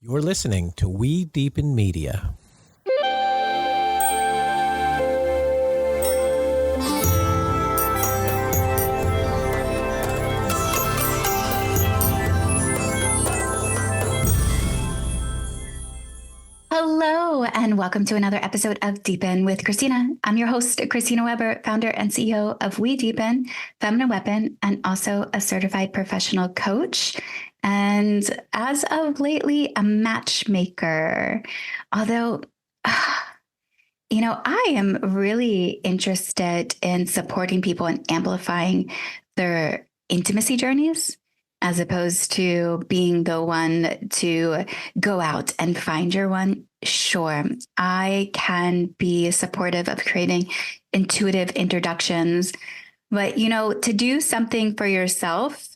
You're listening to We Deepen Media. Hello, and welcome to another episode of Deepen with Christina. I'm your host, Christina Weber, founder and CEO of We Deepen, Feminine Weapon, and also a certified professional coach. And as of lately, a matchmaker. Although, I am really interested in supporting people and amplifying their intimacy journeys, as opposed to being the one to go out and find your one. Sure, I can be supportive of creating intuitive introductions, but to do something for yourself,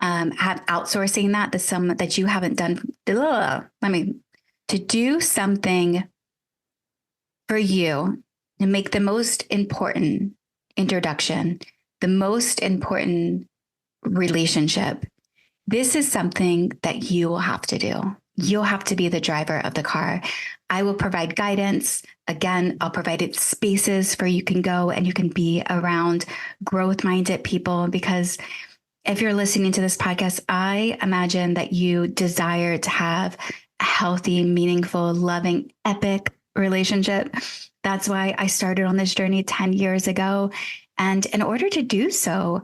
outsourcing that to someone that you haven't done. To do something for you and make the most important introduction, the most important relationship. This is something that you will have to do. You'll have to be the driver of the car. I will provide guidance. Again, I'll provide spaces where you can go and you can be around growth-minded people, because if you're listening to this podcast, I imagine that you desire to have a healthy, meaningful, loving, epic relationship. That's why I started on this journey 10 years ago. And in order to do so,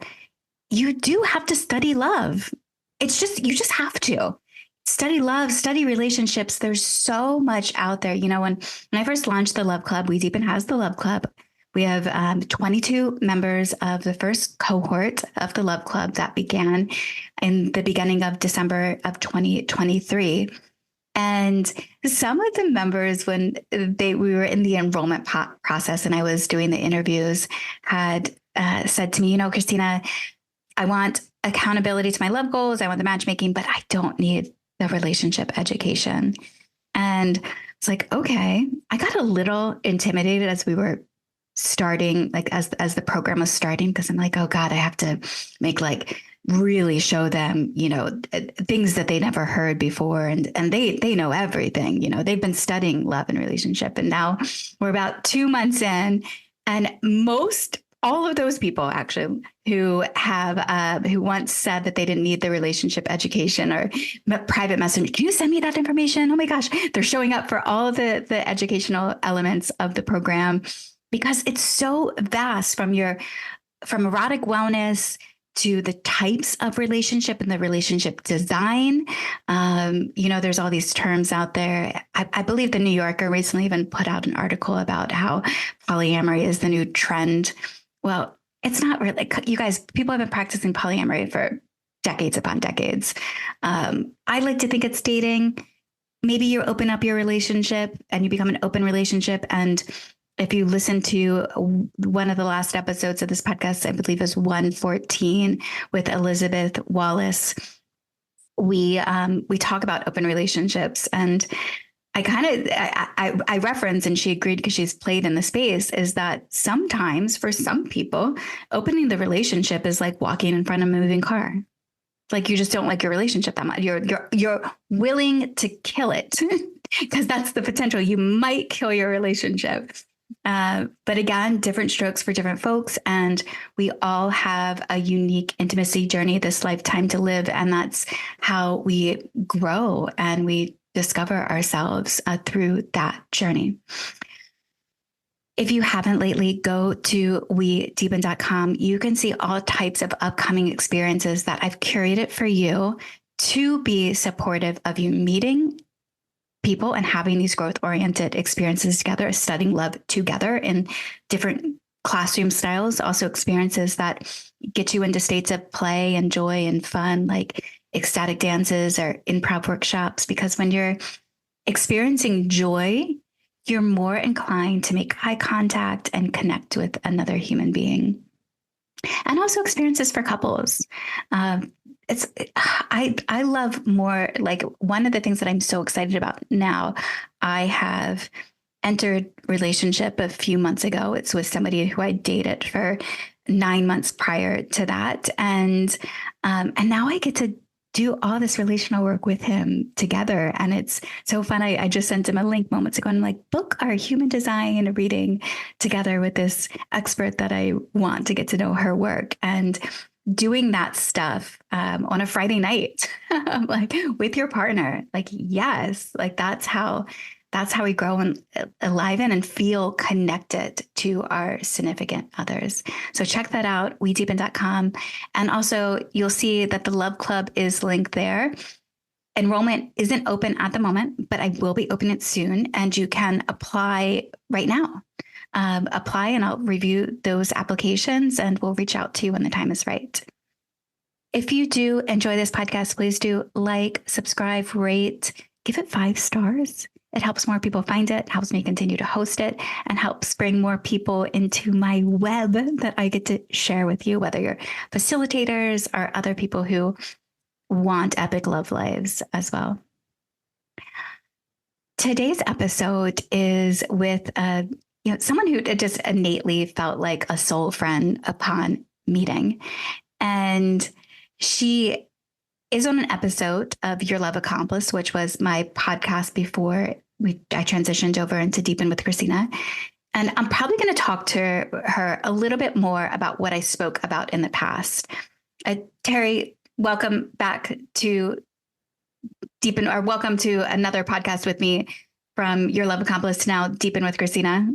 you do have to study love. You just have to study love, study relationships. There's so much out there. When I first launched the Love Club, We Deepen has the Love Club. We have 22 members of the first cohort of the Love Club that began in the beginning of December of 2023. And some of the members, when we were in the enrollment process and I was doing the interviews, had said to me, Christina, I want accountability to my love goals. I want the matchmaking, but I don't need the relationship education. And it's like, okay, I got a little intimidated as we were starting, like as the program was starting, because I'm like, oh God, I have to really show them, things that they never heard before. And they know everything, they've been studying love and relationship. And now we're about 2 months in, and all of those people actually who once said that they didn't need the relationship education or private message, can you send me that information? Oh my gosh, they're showing up for all of the educational elements of the program, because it's so vast, from erotic wellness to the types of relationship and the relationship design. There's all these terms out there. I believe the New Yorker recently even put out an article about how polyamory is the new trend. Well, it's not really. You guys, people have been practicing polyamory for decades upon decades. I like to think it's dating. Maybe you open up your relationship and you become an open relationship. And if you listen to one of the last episodes of this podcast, I believe is 114 with Elizabeth Wallace, we talk about open relationships. And I reference, and she agreed because she's played in the space, is that sometimes for some people, opening the relationship is like walking in front of a moving car. Like you just don't like your relationship that much. You're willing to kill it because that's the potential. You might kill your relationship. But again, different strokes for different folks. And we all have a unique intimacy journey this lifetime to live. And that's how we grow and we discover ourselves through that journey. If you haven't lately, go to wedeepen.com. You can see all types of upcoming experiences that I've curated for you to be supportive of you meeting people and having these growth-oriented experiences together, studying love together in different classroom styles, also experiences that get you into states of play and joy and fun, like ecstatic dances or improv workshops, because when you're experiencing joy, you're more inclined to make eye contact and connect with another human being. And also experiences for couples. I love more, like one of the things that I'm so excited about now, I have entered relationship a few months ago. It's with somebody who I dated for 9 months prior to that. And now I get to do all this relational work with him together. And it's so fun. I just sent him a link moments ago. And I'm like, book our human design reading together with this expert that I want to get to know her work. And doing that stuff on a Friday night, like with your partner, like, yes, like that's how we grow and enliven and feel connected to our significant others. So check that out, wedeepen.com. And also you'll see that the Love Club is linked there. Enrollment isn't open at the moment, but I will be opening it soon. And you can apply right now. Apply and I'll review those applications and we'll reach out to you when the time is right. If you do enjoy this podcast, please do like, subscribe, rate, give it 5 stars. It helps more people find it, helps me continue to host it, and helps bring more people into my web that I get to share with you, whether you're facilitators or other people who want epic love lives as well. Today's episode is with someone who just innately felt like a soul friend upon meeting. And she is on an episode of Your Love Accomplice, which was my podcast before I transitioned over into Deepen with Christina. And I'm probably going to talk to her a little bit more about what I spoke about in the past. Terrie, welcome back to Deepen, or welcome to another podcast with me from Your Love Accomplice to now Deepen with Christina.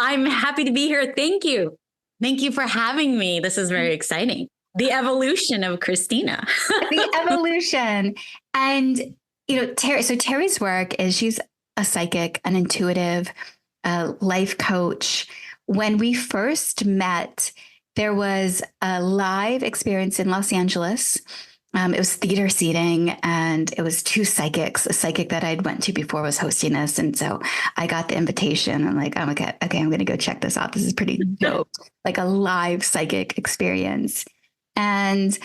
I'm happy to be here. Thank you. Thank you for having me. This is very exciting. The evolution of Christina. The evolution. And, Terrie's work is she's a psychic, an intuitive, life coach. When we first met, there was a live experience in Los Angeles. It was theater seating and it was 2 psychics. A psychic that I'd went to before was hosting us. And so I got the invitation. I'm like, oh, okay, I'm going to go check this out. This is pretty dope. Like a live psychic experience. And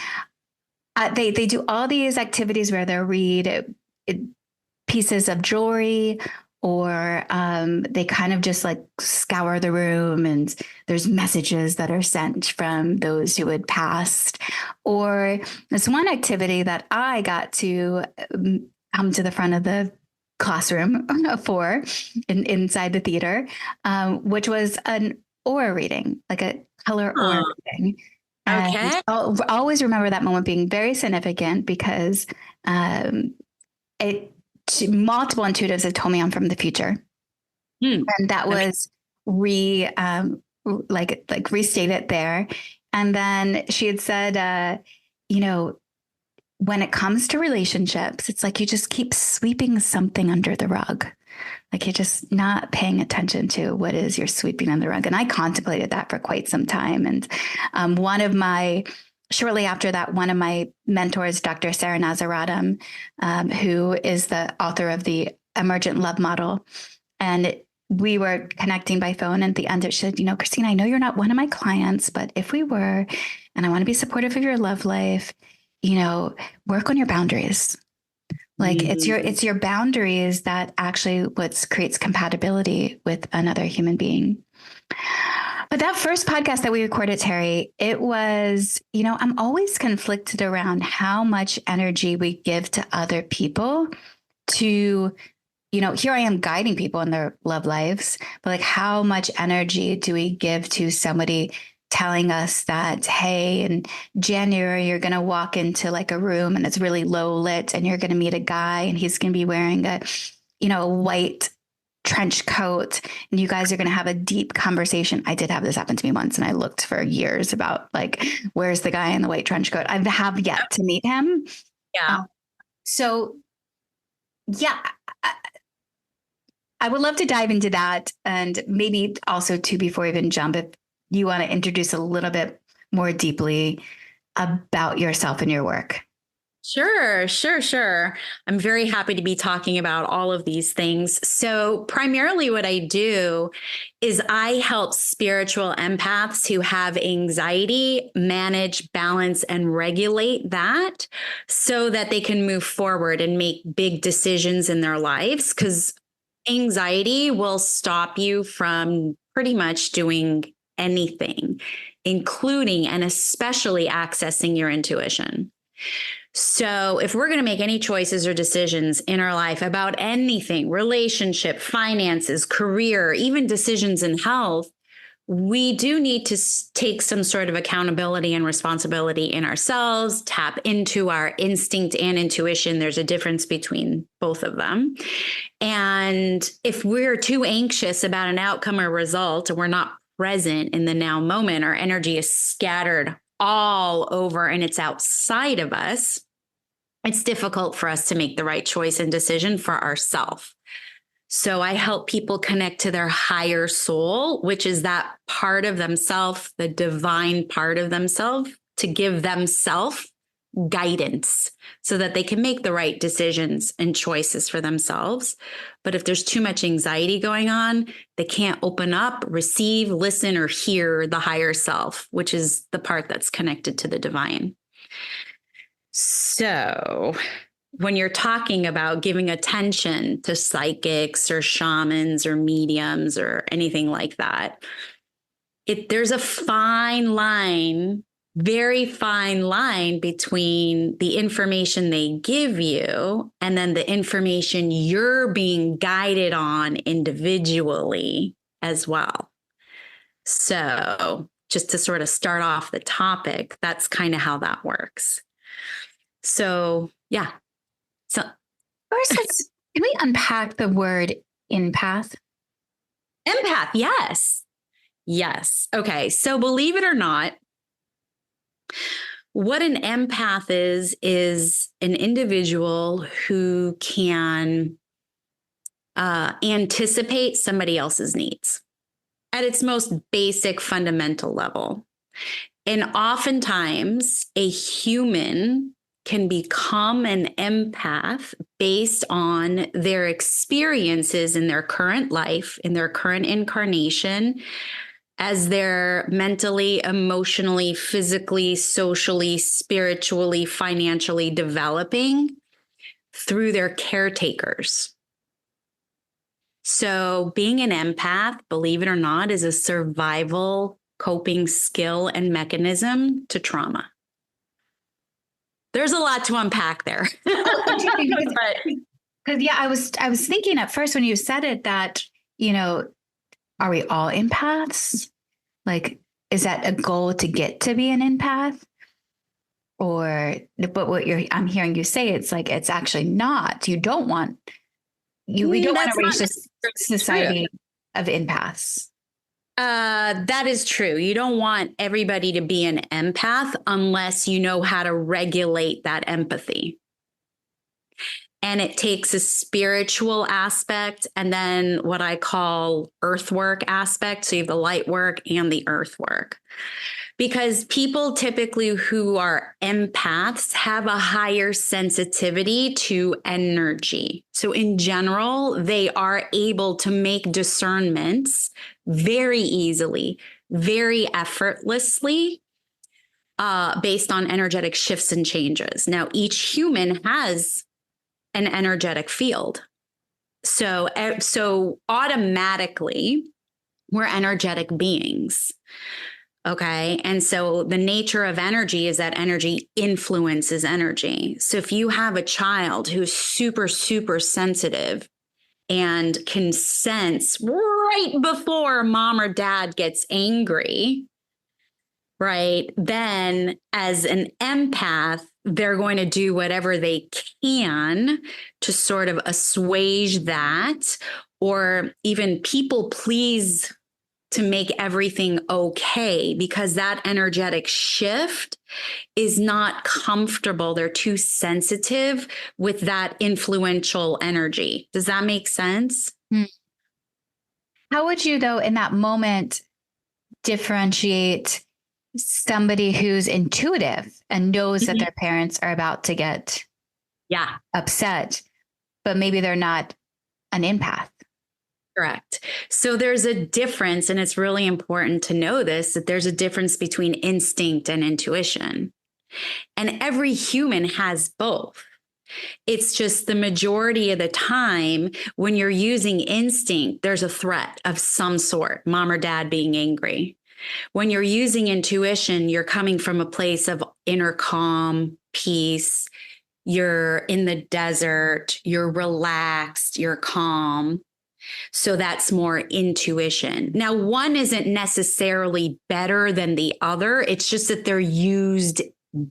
they do all these activities where they'll read pieces of jewelry, or they kind of just like scour the room and there's messages that are sent from those who had passed. Or this one activity that I got to come to the front of the classroom for inside the theater, which was an aura reading, like a color aura reading. And Okay. I'll always remember that moment being very significant because multiple intuitives have told me I'm from the future. And that was restated there. And then she had said, when it comes to relationships, it's like you just keep sweeping something under the rug. Like you're just not paying attention to what is you're sweeping under the rug. And I contemplated that for quite some time. And shortly after that, one of my mentors, Dr. Sarah Nazaratum, who is the author of the Emergent Love Model, and we were connecting by phone. And at the end, it said, Christina, I know you're not one of my clients, but if we were, and I want to be supportive of your love life, work on your boundaries. Like it's your boundaries that actually creates compatibility with another human being. But that first podcast that we recorded, Terrie, it was, I'm always conflicted around how much energy we give to other people to, here I am guiding people in their love lives, but like how much energy do we give to somebody telling us that, hey, in January, you're going to walk into like a room and it's really low lit and you're going to meet a guy and he's going to be wearing a white trench coat and you guys are going to have a deep conversation. I did have this happen to me once and I looked for years about like, where's the guy in the white trench coat? I have yet to meet him. Yeah. I would love to dive into that. And maybe also too, before we even jump, if you want to introduce a little bit more deeply about yourself and your work. Sure. I'm very happy to be talking about all of these things. So primarily what I do is I help spiritual empaths who have anxiety manage, balance, and regulate that so that they can move forward and make big decisions in their lives, because anxiety will stop you from pretty much doing anything, including and especially accessing your intuition. So if we're going to make any choices or decisions in our life about anything, relationship, finances, career, even decisions in health, we do need to take some sort of accountability and responsibility in ourselves, tap into our instinct and intuition. There's a difference between both of them. And if we're too anxious about an outcome or result, and we're not present in the now moment, our energy is scattered all over and it's outside of us, it's difficult for us to make the right choice and decision for ourselves. So I help people connect to their higher soul, which is that part of themselves, the divine part of themselves, to give themselves guidance so that they can make the right decisions and choices for themselves. But if there's too much anxiety going on, they can't open up, receive, listen, or hear the higher self, which is the part that's connected to the divine. So when you're talking about giving attention to psychics or shamans or mediums or anything like that, there's a fine line, very fine line between the information they give you and then the information you're being guided on individually as well. So just to sort of start off the topic, that's kind of how that works. So, yeah. So First, can we unpack the word empath? Empath, yes. Yes. Okay. So believe it or not, what an empath is an individual who can anticipate somebody else's needs at its most basic fundamental level. And oftentimes a human can become an empath based on their experiences in their current life, in their current incarnation, as they're mentally, emotionally, physically, socially, spiritually, financially developing through their caretakers. So being an empath, believe it or not, is a survival coping skill and mechanism to trauma. There's a lot to unpack there. Because yeah, I was thinking at first when you said it that, are we all empaths? Like, is that a goal to get to be an empath? But I'm hearing you say, it's like, it's actually not. We don't want to reach this society of empaths. That is true. You don't want everybody to be an empath unless you know how to regulate that empathy. And it takes a spiritual aspect and then what I call earthwork aspect. So you have the light work and the earthwork. Because people typically who are empaths have a higher sensitivity to energy. So in general, they are able to make discernments very easily, very effortlessly, based on energetic shifts and changes. Now, each human has an energetic field. So automatically, we're energetic beings. Okay. And so the nature of energy is that energy influences energy. So if you have a child who's super, super sensitive and can sense right before mom or dad gets angry, right, then as an empath, they're going to do whatever they can to sort of assuage that or even people please to make everything okay, because that energetic shift is not comfortable. They're too sensitive with that influential energy. Does that make sense? How would you, though, in that moment, differentiate somebody who's intuitive and knows that their parents are about to get upset, but maybe they're not an empath? Correct. So there's a difference, and it's really important to know this, that there's a difference between instinct and intuition. And every human has both. It's just the majority of the time when you're using instinct, there's a threat of some sort, mom or dad being angry. When you're using intuition, you're coming from a place of inner calm, peace, you're in the desert, you're relaxed, you're calm. So that's more intuition. Now, one isn't necessarily better than the other. It's just that they're used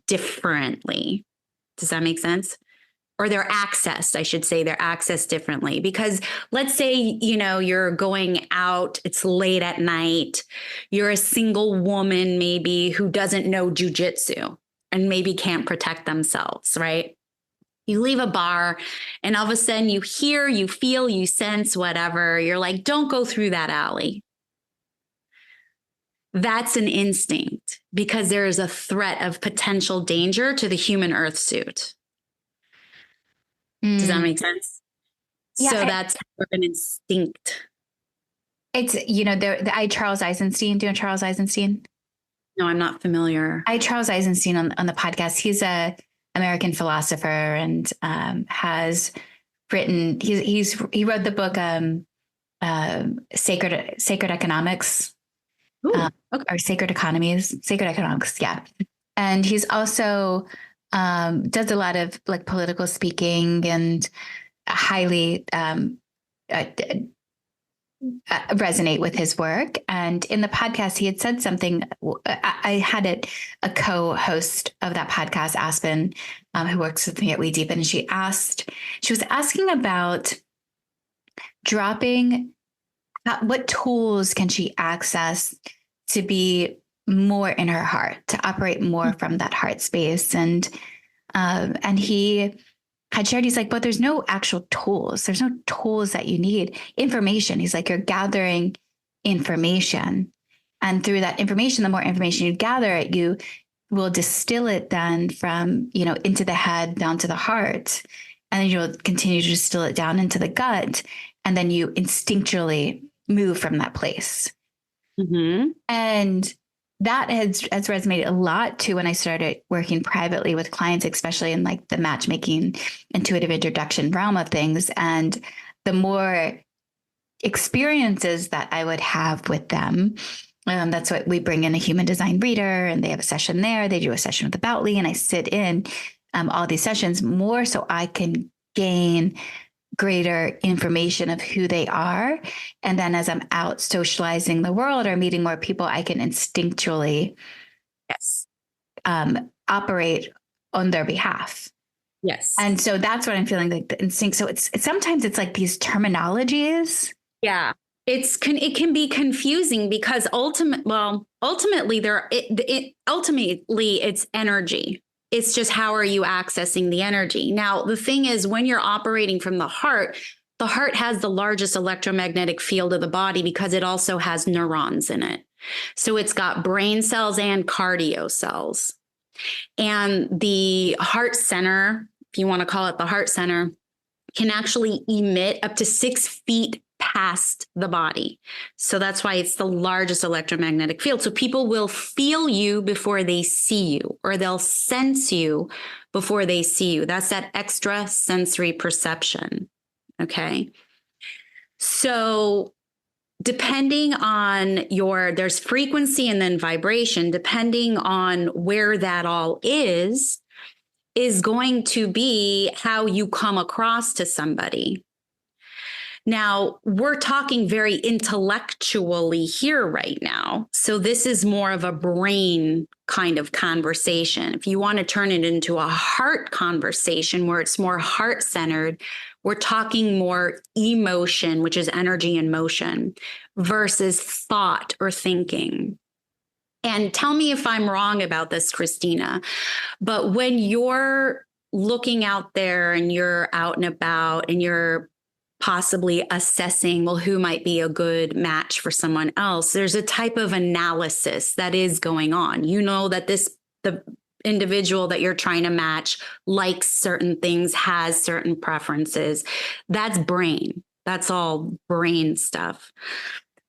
differently. Does that make sense? Or they're accessed, I should say, they're accessed differently. Because let's say, you're going out, it's late at night, you're a single woman maybe who doesn't know jujitsu and maybe can't protect themselves, right? You leave a bar and all of a sudden you hear, you feel, you sense whatever. You're like, don't go through that alley. That's an instinct because there is a threat of potential danger to the human Earth suit. Does that make sense? Yeah, so that's an instinct. It's, Charles Eisenstein. Do you know Charles Eisenstein? No, I'm not familiar. Charles Eisenstein on the podcast. He's a American philosopher and has written. He wrote the book Sacred Economics. Okay. Or Sacred Economics. Yeah. And he's also does a lot of like political speaking and highly resonate with his work. And in the podcast, he had said something. I had a co-host of that podcast, Aspen, who works with me at We Deepen, and she was asking about dropping. What tools can she access to be more in her heart, to operate more from that heart space? And he had shared, he's like, but there's no actual tools. There's no tools that you need. Information. He's like, you're gathering information. And through that information, the more information you gather, you will distill it then from, into the head down to the heart. And then you'll continue to distill it down into the gut. And then you instinctually move from that place. Mm-hmm. And that has resonated a lot too when I started working privately with clients, especially in like the matchmaking, intuitive introduction realm of things. And the more experiences that I would have with them, that's what we bring in a human design reader, and they have a session there. They do a session with the Boutly, and I sit in all these sessions more so I can gain greater information of who they are. And then as I'm out socializing the world or meeting more people, I can instinctually operate on their behalf. Yes. And so that's what I'm feeling, like the instinct. So it's sometimes it's like these terminologies. Yeah. It can be confusing because ultimately it's energy. It's just, how are you accessing the energy? Now, the thing is, when you're operating from the heart has the largest electromagnetic field of the body because it also has neurons in it. So it's got brain cells and cardio cells. And the heart center, if you want to call it the heart center, can actually emit up to 6 feet past the body. So that's why it's the largest electromagnetic field. So people will feel you before they see you, or they'll sense you before they see you. That's that extra sensory perception. Okay. So depending on there's frequency and then vibration, depending on where that all is going to be how you come across to somebody. Now, we're talking very intellectually here right now. So this is more of a brain kind of conversation. If you want to turn it into a heart conversation where it's more heart-centered, we're talking more emotion, which is energy and motion, versus thought or thinking. And tell me if I'm wrong about this, Christina, but when you're looking out there and you're out and about and you're possibly assessing, well, who might be a good match for someone else, there's a type of analysis that is going on. You know that the individual that you're trying to match likes certain things, has certain preferences. That's brain. That's all brain stuff.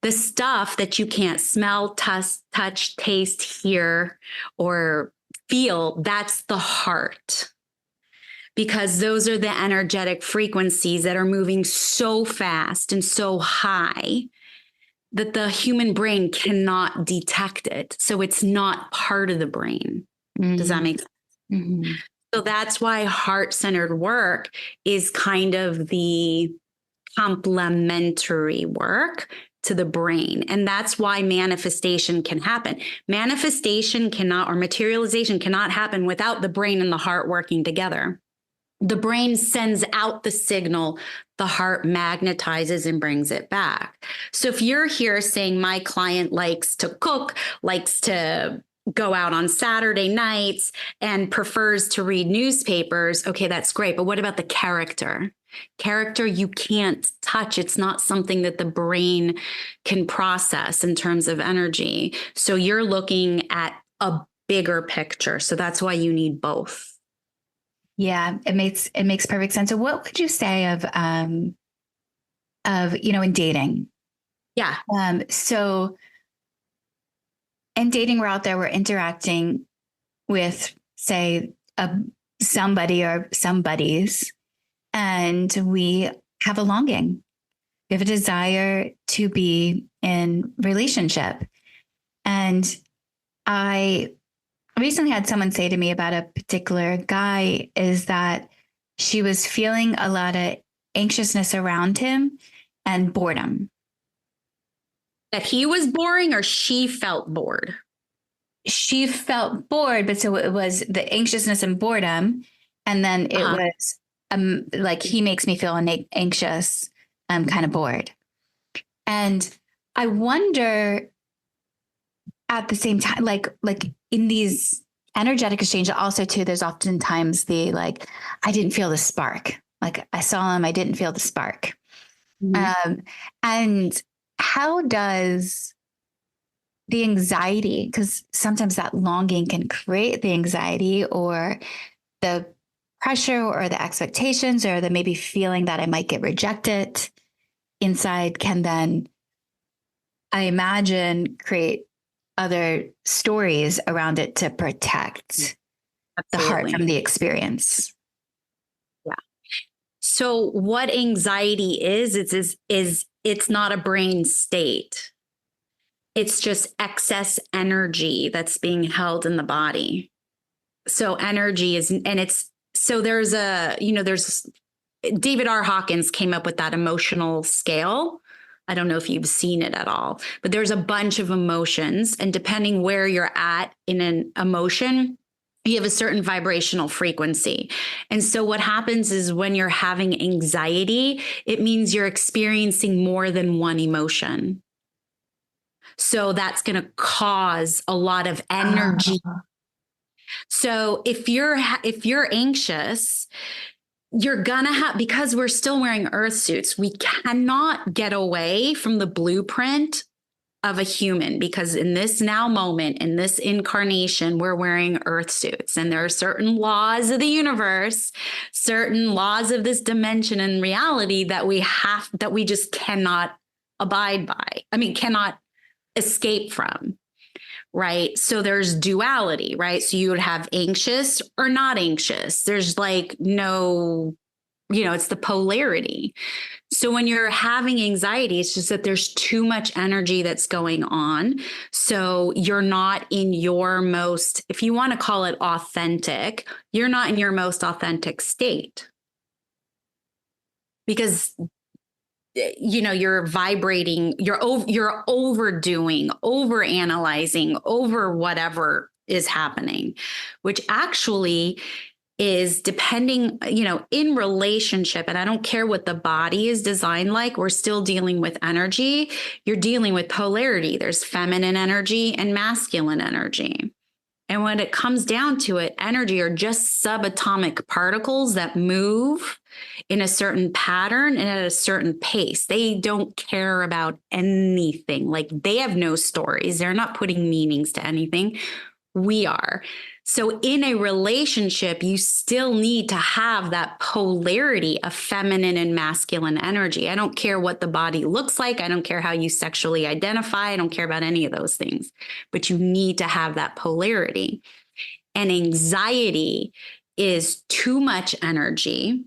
The stuff that you can't smell, touch, taste, hear, or feel, that's the heart. Because those are the energetic frequencies that are moving so fast and so high that the human brain cannot detect it. So it's not part of the brain. Mm-hmm. Does that make sense? Mm-hmm. So that's why heart-centered work is kind of the complementary work to the brain. And that's why manifestation can happen. Manifestation cannot, or materialization cannot happen without the brain and the heart working together. The brain sends out the signal, the heart magnetizes and brings it back. So if you're here saying my client likes to cook, likes to go out on Saturday nights, and prefers to read newspapers, okay, that's great. But what about the character? Character you can't touch. It's not something that the brain can process in terms of energy. So you're looking at a bigger picture. So that's why you need both. Yeah, it makes perfect sense. So what would you say of in dating? Yeah. So in dating, we're out there, we're interacting with, say, somebody or some buddies, and we have a longing. We have a desire to be in relationship. And I recently had someone say to me about a particular guy is that she was feeling a lot of anxiousness around him and boredom. That he was boring or she felt bored? She felt bored, but so it was the anxiousness and boredom. And then it was like, he makes me feel anxious. I'm kind of bored. And I wonder at the same time, like in these energetic exchanges also too, there's oftentimes the, like, I didn't feel the spark. Like I saw him, I didn't feel the spark. Mm-hmm. And how does the anxiety, because sometimes that longing can create the anxiety or the pressure or the expectations or the maybe feeling that I might get rejected inside, can then, I imagine, create other stories around it to protect the heart from the experience. Yeah. So what anxiety is it's not a brain state. It's just excess energy that's being held in the body. So energy is, and it's, so there's David R. Hawkins came up with that emotional scale. I don't know if you've seen it at all, but there's a bunch of emotions, and depending where you're at in an emotion, you have a certain vibrational frequency. And so what happens is when you're having anxiety, it means you're experiencing more than one emotion. So that's going to cause a lot of energy. So if you're anxious, you're gonna have, because we're still wearing earth suits, we cannot get away from the blueprint of a human, because in this now moment, in this incarnation, we're wearing earth suits, and there are certain laws of the universe, certain laws of this dimension and reality that we just cannot abide by. I mean, cannot escape from. Right. So there's duality, right? So you would have anxious or not anxious. There's like no, it's the polarity. So when you're having anxiety, it's just that there's too much energy that's going on. So you're not in your most, if you want to call it authentic, you're not in your most authentic state. Because you're vibrating, you're overdoing, over analyzing, over whatever is happening, which actually is depending, in relationship. And I don't care what the body is designed like, we're still dealing with energy. You're dealing with polarity. There's feminine energy and masculine energy. And when it comes down to it, energy are just subatomic particles that move in a certain pattern and at a certain pace. They don't care about anything. Like, they have no stories. They're not putting meanings to anything. We are. So in a relationship, you still need to have that polarity of feminine and masculine energy. I don't care what the body looks like. I don't care how you sexually identify. I don't care about any of those things, but you need to have that polarity. And anxiety is too much energy.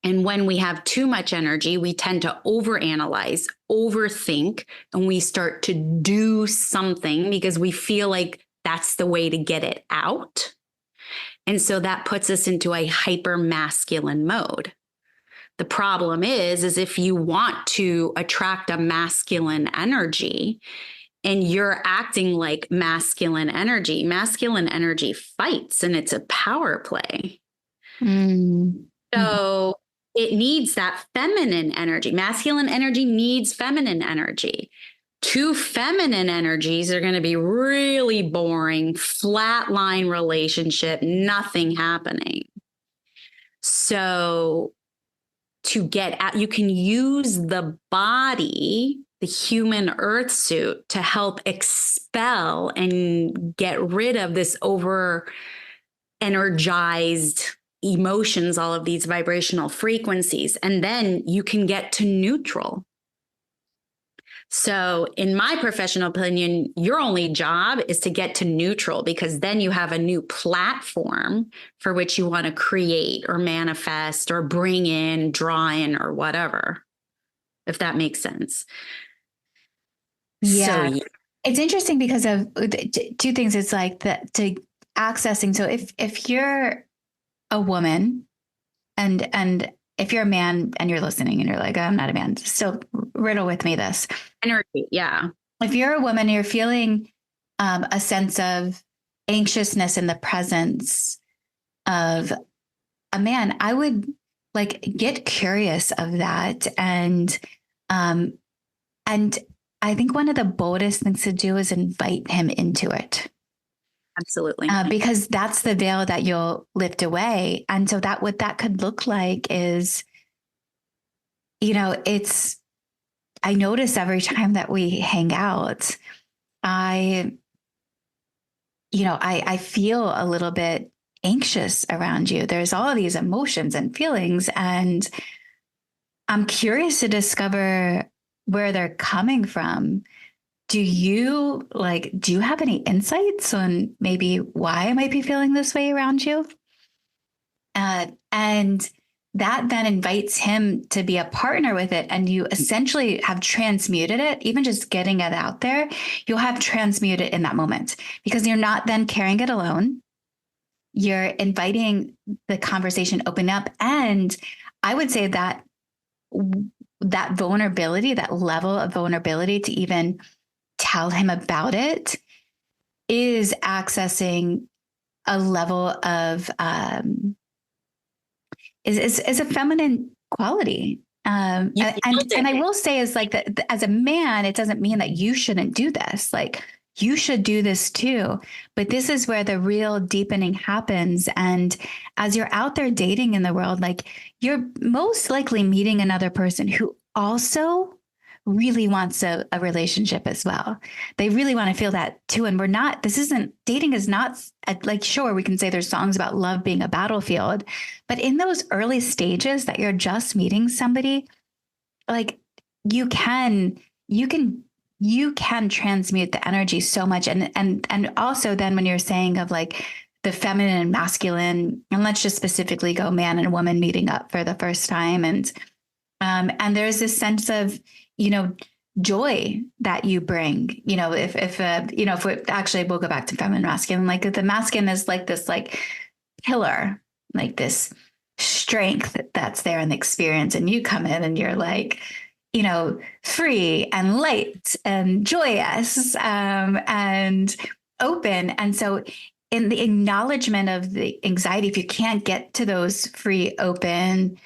And when we have too much energy, we tend to overanalyze, overthink, and we start to do something because we feel like that's the way to get it out. And so that puts us into a hyper masculine mode. The problem is if you want to attract a masculine energy and you're acting like masculine energy fights, and it's a power play. Mm. So it needs that feminine energy. Masculine energy needs feminine energy. Two feminine energies are going to be really boring, flatline relationship, nothing happening. So to get out, you can use the body, the human earth suit, to help expel and get rid of this over energized emotions, all of these vibrational frequencies, and then you can get to neutral. So in my professional opinion, your only job is to get to neutral, because then you have a new platform for which you want to create or manifest or bring in, draw in, or whatever, if that makes sense. Yeah. So, it's interesting because of two things. It's like to accessing. So if you're a woman and if you're a man and you're listening and you're like, oh, I'm not a man, still riddle with me this. energy, yeah. If you're a woman, you're feeling a sense of anxiousness in the presence of a man, I would like get curious of that. And I think one of the boldest things to do is invite him into it. Absolutely. Because that's the veil that you'll lift away. And so that what that could look like is, I notice every time that we hang out, I feel a little bit anxious around you. There's all of these emotions and feelings, and I'm curious to discover where they're coming from. Do you have any insights on maybe why I might be feeling this way around you? And that then invites him to be a partner with it. And you essentially have transmuted it, even just getting it out there, you'll have transmuted in that moment, because you're not then carrying it alone. You're inviting the conversation open up. And I would say that vulnerability, that level of vulnerability to even tell him about it, is accessing a level of is a feminine quality. And I will say is like that as a man, it doesn't mean that you shouldn't do this. Like, you should do this too. But this is where the real deepening happens. And as you're out there dating in the world, like, you're most likely meeting another person who also really wants a relationship as well. They really want to feel that too. And dating is not like, sure, we can say there's songs about love being a battlefield, but in those early stages that you're just meeting somebody, like, you can transmute the energy so much. And also then when you're saying of like the feminine and masculine, and let's just specifically go man and woman meeting up for the first time. And there's this sense of, joy that you bring, if we actually, we'll go back to feminine masculine, like the masculine is like this, like pillar, like this strength that's there in the experience. And you come in and you're like, free and light and joyous, and open. And so in the acknowledgement of the anxiety, if you can't get to those free, open,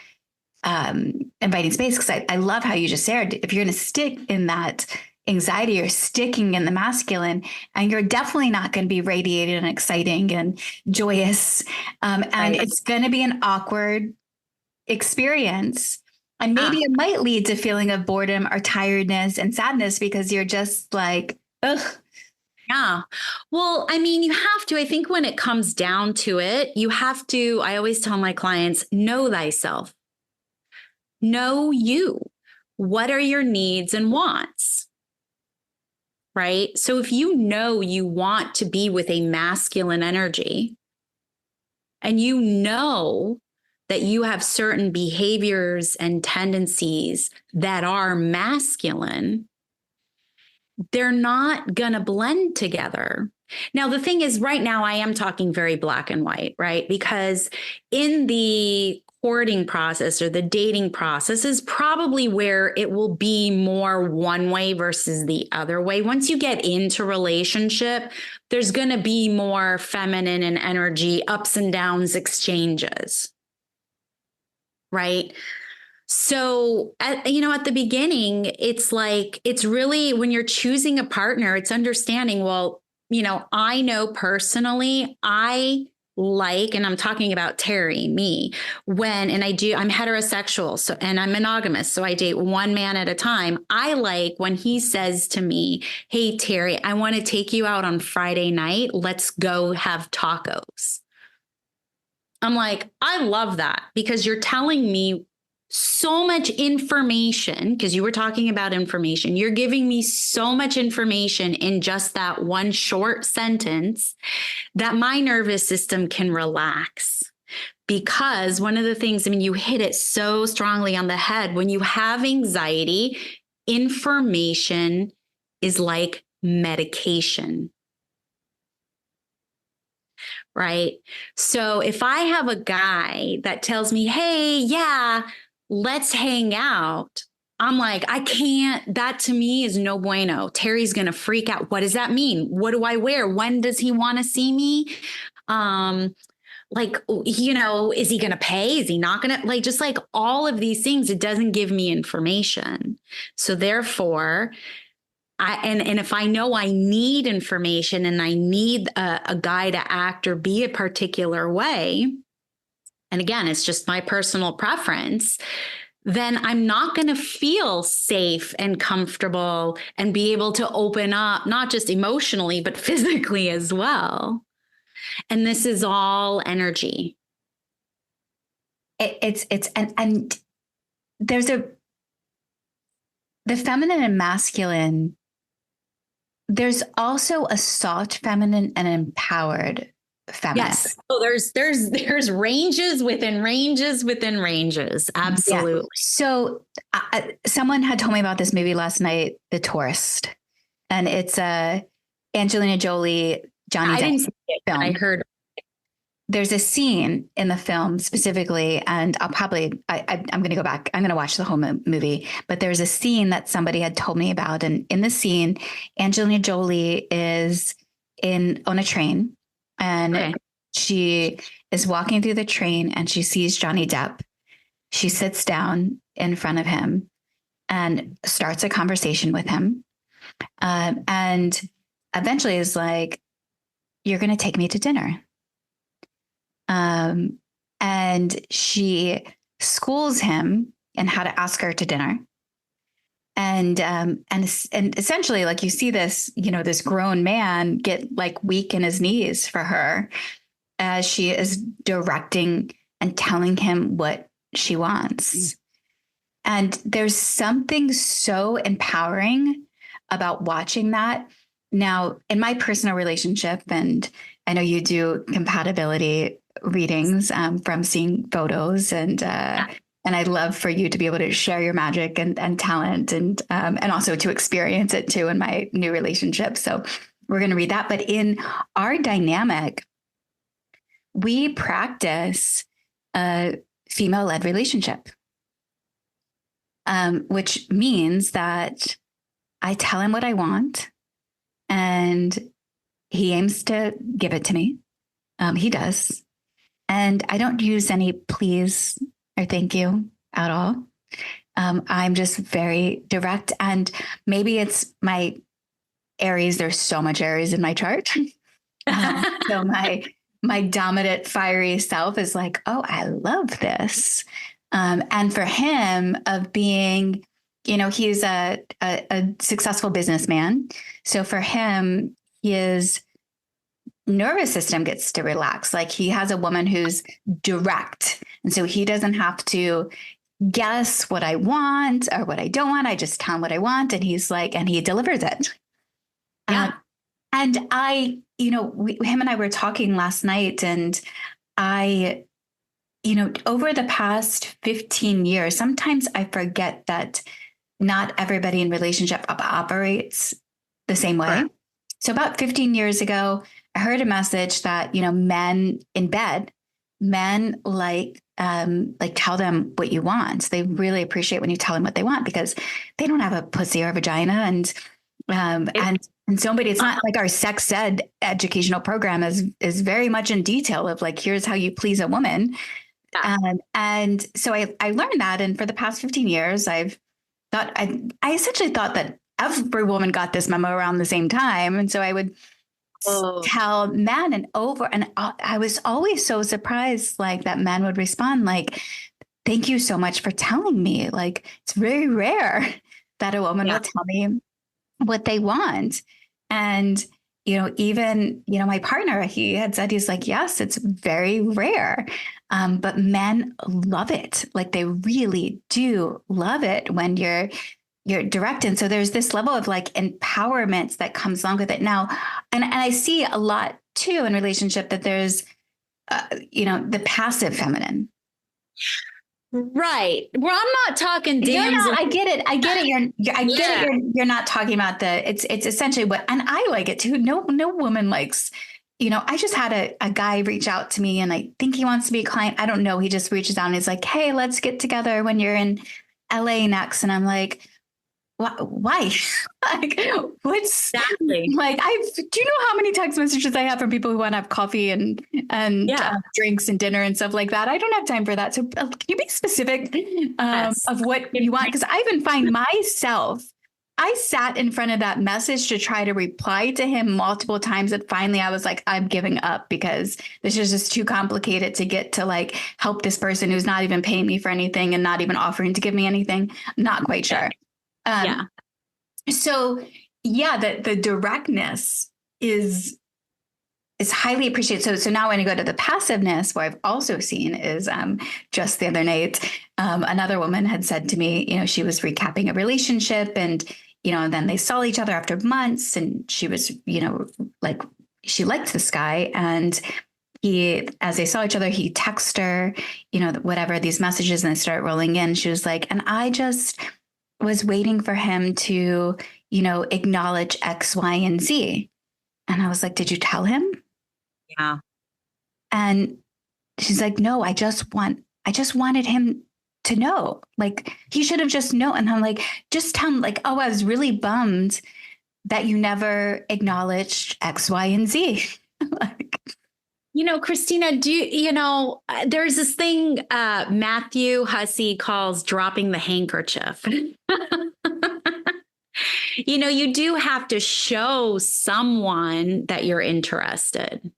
inviting space, because I love how you just said, if you're going to stick in that anxiety, you're sticking in the masculine, and you're definitely not going to be radiated and exciting and joyous. And it's going to be an awkward experience. And maybe it might lead to a feeling of boredom or tiredness and sadness, because you're just like, ugh. Yeah. Well, I mean, you have to, I think when it comes down to it, you have to, I always tell my clients, know thyself. Know you. What are your needs and wants? Right? So if you know you want to be with a masculine energy, and you know that you have certain behaviors and tendencies that are masculine, they're not going to blend together. Now, the thing is, right now, I am talking very black and white, right? Because in the courting process or the dating process is probably where it will be more one way versus the other way. Once you get into relationship, there's going to be more feminine and energy, ups and downs exchanges, right? So, at the beginning, it's like, it's really when you're choosing a partner, it's understanding, well, I know personally, I like, and I'm talking about Terrie, me, I'm heterosexual, so, and I'm monogamous. So I date one man at a time. I like when he says to me, hey, Terrie, I want to take you out on Friday night. Let's go have tacos. I'm like, I love that because you're telling me so much information, because you were talking about information. You're giving me so much information in just that one short sentence that my nervous system can relax. Because one of the things, you hit it so strongly on the head. When you have anxiety, information is like medication. Right? So if I have a guy that tells me, hey, yeah, let's hang out, I'm like, I can't, that to me is no bueno. Terrie's going to freak out. What does that mean? What do I wear? When does he want to see me? Is he going to pay? Is he not going to, just like all of these things, it doesn't give me information. So therefore, and if I know I need information and I need a guy to act or be a particular way, and again, it's just my personal preference, then I'm not going to feel safe and comfortable and be able to open up, not just emotionally, but physically as well. And this is all energy. And there's the feminine and masculine. There's also a soft feminine and empowered feminine. Yes. Oh, there's ranges within ranges within ranges. Absolutely. Yeah. So someone had told me about this movie last night, The Tourist, and it's Angelina Jolie, Johnny Depp. I didn't see it, film. I heard. There's a scene in the film specifically, and I'm going to go back. I'm going to watch the whole movie, but there's a scene that somebody had told me about. And in the scene, Angelina Jolie is on a train, and she is walking through the train and she sees Johnny Depp. She sits down in front of him and starts a conversation with him. And eventually is like, you're going to take me to dinner. And she schools him in how to ask her to dinner. And essentially, like, you see this, this grown man get like weak in his knees for her as she is directing and telling him what she wants. And there's something so empowering about watching that. Now, in my personal relationship, and I know you do compatibility readings from seeing photos, and I'd love for you to be able to share your magic and talent, and also to experience it too in my new relationship. So we're going to read that. But in our dynamic, we practice a female-led relationship, which means that I tell him what I want, and he aims to give it to me. He does. And I don't use any please or thank you at all. I'm just very direct. And maybe it's my Aries. There's so much Aries in my chart. So my dominant, fiery self is like, oh, I love this. And for him, of being, he's a successful businessman. So for him, his nervous system gets to relax. Like, he has a woman who's direct. And so he doesn't have to guess what I want or what I don't want. I just tell him what I want. And he's like, and he delivers it. Yeah. And him and I were talking last night, and I, over the past 15 years, sometimes I forget that not everybody in relationship operates the same way. Right. So about 15 years ago, I heard a message that, men in bed, men tell them what you want. They really appreciate when you tell them what they want because they don't have a pussy or a vagina. And somebody, it's not like our sex ed educational program is very much in detail of like, here's how you please a woman. Yeah. And so I learned that. And for the past 15 years, I essentially thought that every woman got this memo around the same time. And so I would tell men and I was always so surprised, like that men would respond like, thank you so much for telling me. Like, it's very rare that a woman will tell me what they want. And, even, my partner, he had said, he's like, yes, it's very rare. But men love it. Like they really do love it when you're direct. And so there's this level of like empowerment that comes along with it now. And I see a lot too in relationship that there's, the passive feminine. Right. Well, I'm not talking damsel. I get it. I get it. You're not talking about it's essentially what, and I like it too. No woman likes, I just had a guy reach out to me and I think he wants to be a client. I don't know. He just reaches out and he's like, hey, let's get together when you're in LA next. And I'm like, why? Like, what's exactly like? Do you know how many text messages I have from people who want to have coffee and drinks and dinner and stuff like that? I don't have time for that. So can you be specific of what you want? Because I even find myself, I sat in front of that message to try to reply to him multiple times. And finally I was like, I'm giving up because this is just too complicated to get to like help this person who's not even paying me for anything and not even offering to give me anything. Not quite sure. So the directness is highly appreciated. So now when I go to the passiveness, what I've also seen is just the other night, another woman had said to me, she was recapping a relationship and, then they saw each other after months and she was, like she liked this guy and as they saw each other, he texted her, whatever these messages and they start rolling in. She was like, and I just was waiting for him to, acknowledge X, Y, and Z. And I was like, did you tell him? Yeah. And she's like, no, I just wanted him to know, like, he should have just known. And I'm like, just tell him like, oh, I was really bummed that you never acknowledged X, Y, and Z. Like, Christina, there's this thing Matthew Hussey calls dropping the handkerchief. You do have to show someone that you're interested,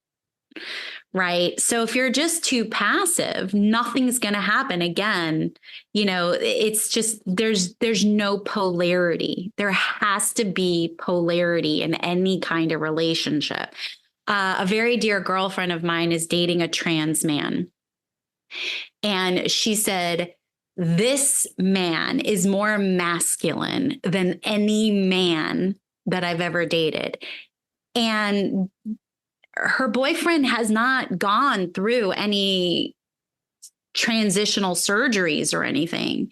right? So if you're just too passive, nothing's going to happen again. It's just there's no polarity. There has to be polarity in any kind of relationship. A very dear girlfriend of mine is dating a trans man. And she said, this man is more masculine than any man that I've ever dated. And her boyfriend has not gone through any transitional surgeries or anything,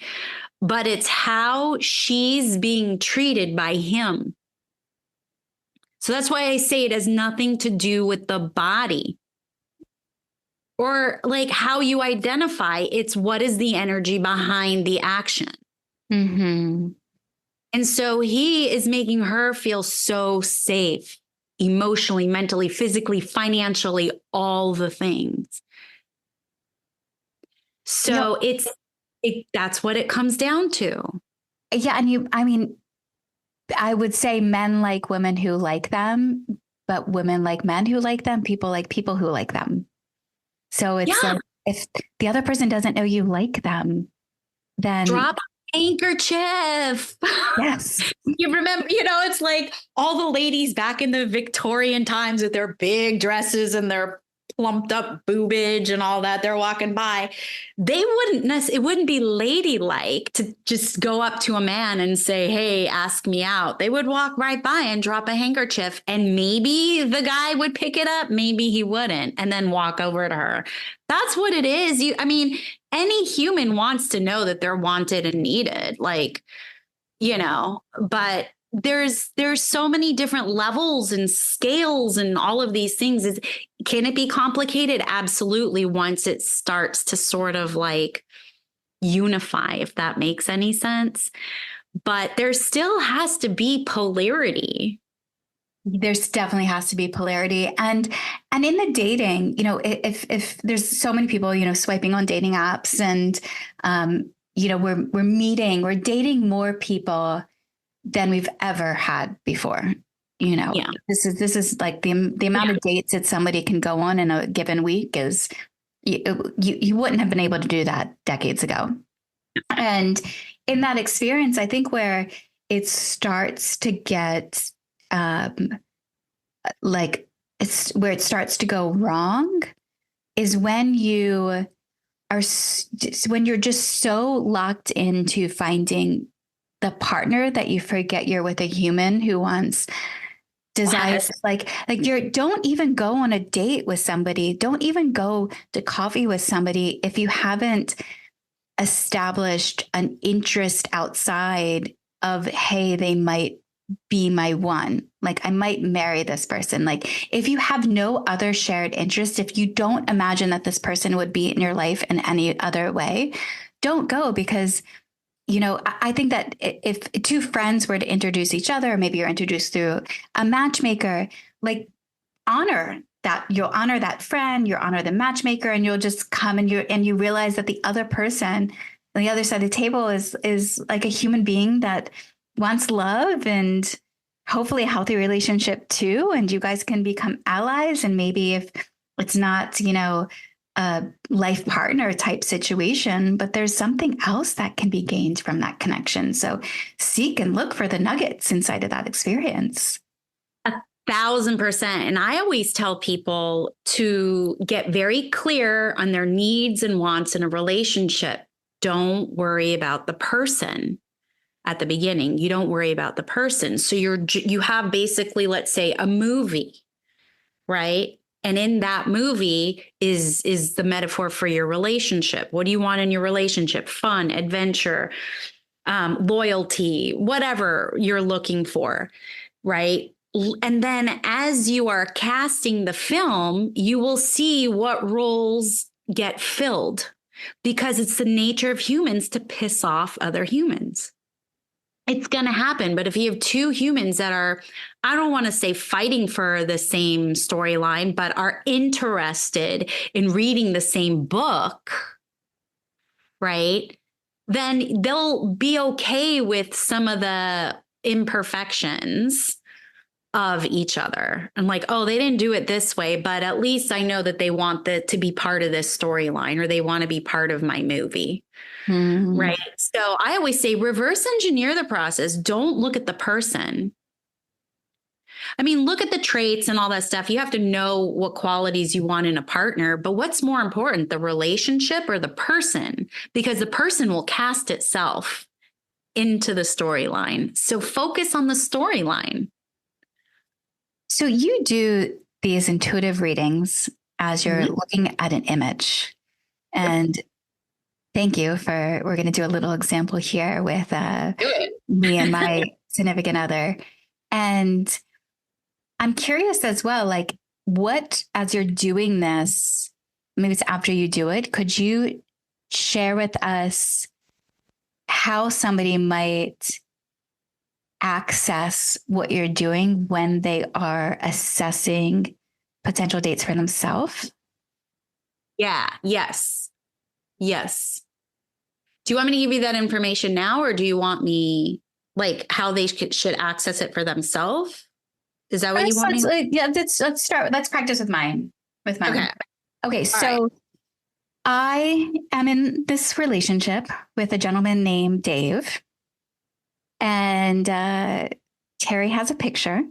but it's how she's being treated by him. So that's why I say it has nothing to do with the body or like how you identify. It's what is the energy behind the action. Mm-hmm. And so he is making her feel so safe, emotionally, mentally, physically, financially, all the things. So that's what it comes down to. Yeah. And I would say men like women who like them, but women like men who like them, people like people who like them. So it's like, if the other person doesn't know you like them, then drop a handkerchief. Yes. You remember, it's like all the ladies back in the Victorian times with their big dresses and their plumped up boobage and all that, they're walking by. It wouldn't be ladylike to just go up to a man and say, hey, ask me out. They would walk right by and drop a handkerchief, and maybe the guy would pick it up, maybe he wouldn't, and then walk over to her. That's what it is. Any human wants to know that they're wanted and needed, but there's so many different levels and scales and all of these things. Can it be complicated? Absolutely. Once it starts to sort of like unify, if that makes any sense. But there still has to be polarity. There's definitely has to be polarity. And in the dating, if there's so many people, swiping on dating apps and, we're dating more people than we've ever had before. Yeah. This is like the amount of dates that somebody can go on in a given week is you wouldn't have been able to do that decades ago. And in that experience, I think where it starts to get where it starts to go wrong is when you're just so locked into finding the partner that you forget you're with a human who wants desires. Yes. Don't even go on a date with somebody. Don't even go to coffee with somebody if you haven't established an interest outside of, hey, they might be my one. Like, I might marry this person. Like, if you have no other shared interest, if you don't imagine that this person would be in your life in any other way, don't go. Because, I think that if two friends were to introduce each other, or maybe you're introduced through a matchmaker, like, you'll honor that friend, you'll honor the matchmaker, and you'll just come and you realize that the other person on the other side of the table is like a human being that wants love and hopefully a healthy relationship too. And you guys can become allies. And maybe if it's not, a life partner type situation, but there's something else that can be gained from that connection. So seek and look for the nuggets inside of that experience. 1,000%. And I always tell people to get very clear on their needs and wants in a relationship. Don't worry about the person at the beginning. You don't worry about the person. So you have basically, let's say, a movie, right? And in that movie is the metaphor for your relationship. What do you want in your relationship? Fun, adventure, loyalty, whatever you're looking for, right? And then as you are casting the film, you will see what roles get filled, because it's the nature of humans to piss off other humans. It's going to happen. But if you have two humans that are, I don't want to say fighting for the same storyline, but are interested in reading the same book, right? Then they'll be okay with some of the imperfections of each other. And like, oh, they didn't do it this way, but at least I know that they want to be part of this storyline, or they want to be part of my movie. Mm-hmm. Right. So I always say reverse engineer the process. Don't look at the person. I mean, look at the traits and all that stuff. You have to know what qualities you want in a partner, but what's more important, the relationship or the person? Because the person will cast itself into the storyline. So focus on the storyline. So you do these intuitive readings as you're looking at an image. And thank you we're going to do a little example here with me and my significant other. And I'm curious as well, like, what, as you're doing this, maybe it's after you do it, could you share with us how somebody might access what you're doing when they are assessing potential dates for themselves? Yeah. Yes. Do you want me to give you that information now, or do you want me, like, how they should access it for themselves? Is that what you want me? Yeah, let's start. Let's practice with mine. Okay. So right. I am in this relationship with a gentleman named Dave. And Terrie has a picture,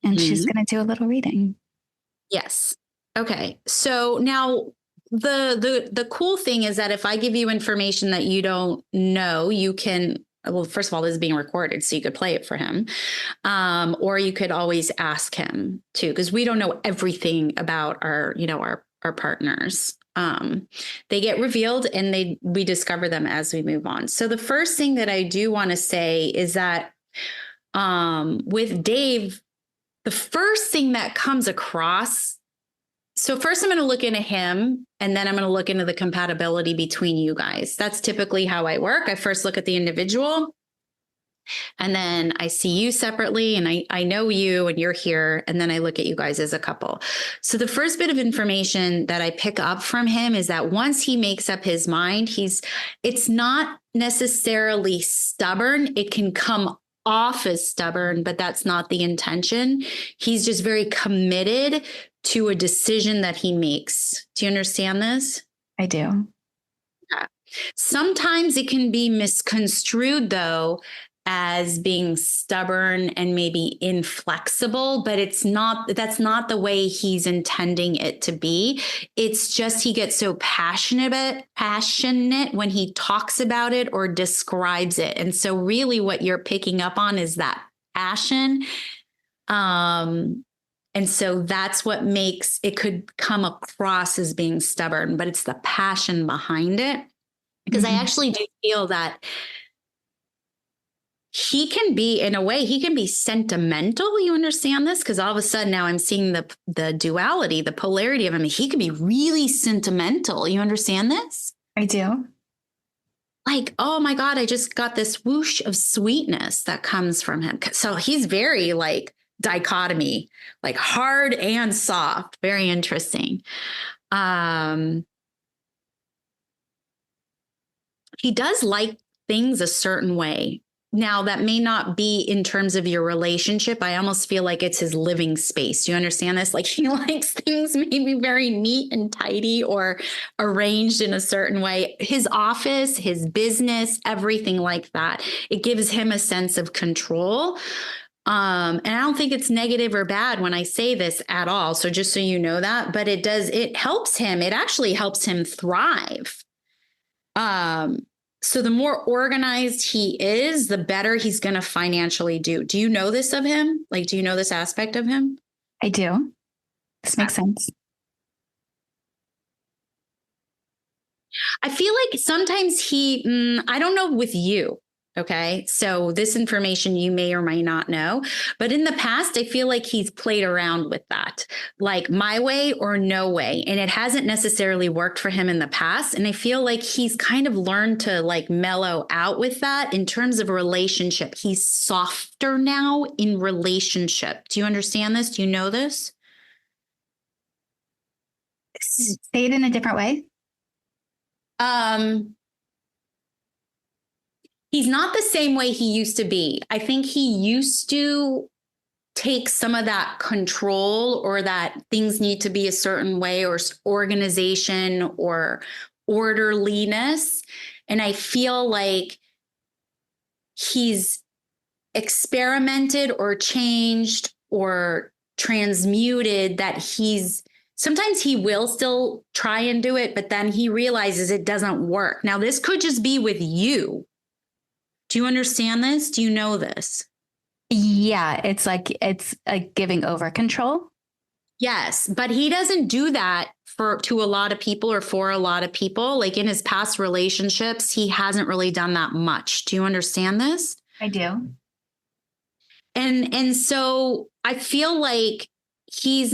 and she's going to do a little reading. Yes. Okay. So now the cool thing is that if I give you information that you don't know, you can, well, first of all, this is being recorded, so you could play it for him. Or you could always ask him too, because we don't know everything about our partners. They get revealed and we discover them as we move on. So the first thing that I do want to say is that With Dave, the first thing that comes across. So first I'm going to look into him, and then I'm going to look into the compatibility between you guys. That's typically how I work. I first look at the individual, and then I see you separately, and I know you and you're here, and then I look at you guys as a couple. So the first bit of information that I pick up from him is that once he makes up his mind, it's not necessarily stubborn. It can come off as stubborn, but that's not the intention. He's just very committed to a decision that he makes. Do you understand this? I do. Yeah. Sometimes it can be misconstrued, though, as being stubborn and maybe inflexible, but that's not the way he's intending it to be. It's just he gets so passionate when he talks about it or describes it. And so really what you're picking up on is that passion. And so that's what makes it could come across as being stubborn, but it's the passion behind it. Because I actually do feel that he can be, in a way, he can be sentimental. You understand this? Because all of a sudden now I'm seeing the duality, the polarity of him. He can be really sentimental. You understand this? I do. Like, oh my God, I just got this whoosh of sweetness that comes from him. So he's very like dichotomy, like hard and soft. Very interesting. He does like things a certain way. Now, that may not be in terms of your relationship. I almost feel like it's his living space. You understand this? Like he likes things maybe very neat and tidy or arranged in a certain way. His office, his business, everything like that. It gives him a sense of control. And I don't think it's negative or bad when I say this at all. So just so you know that, but it helps him. It actually helps him thrive. So the more organized he is, the better he's going to financially do. Do you know this of him? Like, do you know this aspect of him? I do. This makes sense. I feel like sometimes I don't know with you. Okay. So this information you may or may not know, but in the past, I feel like he's played around with that, like my way or no way. And it hasn't necessarily worked for him in the past. And I feel like he's kind of learned to like mellow out with that in terms of relationship. He's softer now in relationship. Do you understand this? Do you know this? Say it in a different way. He's not the same way he used to be. I think he used to take some of that control or that things need to be a certain way or organization or orderliness. And I feel like he's experimented or changed or transmuted that sometimes he will still try and do it, but then he realizes it doesn't work. Now, this could just be with you. Do you understand this? Do you know this? Yeah, it's like giving over control. Yes, but he doesn't do that to a lot of people or for a lot of people. Like in his past relationships, he hasn't really done that much. Do you understand this? I do. And so I feel like he's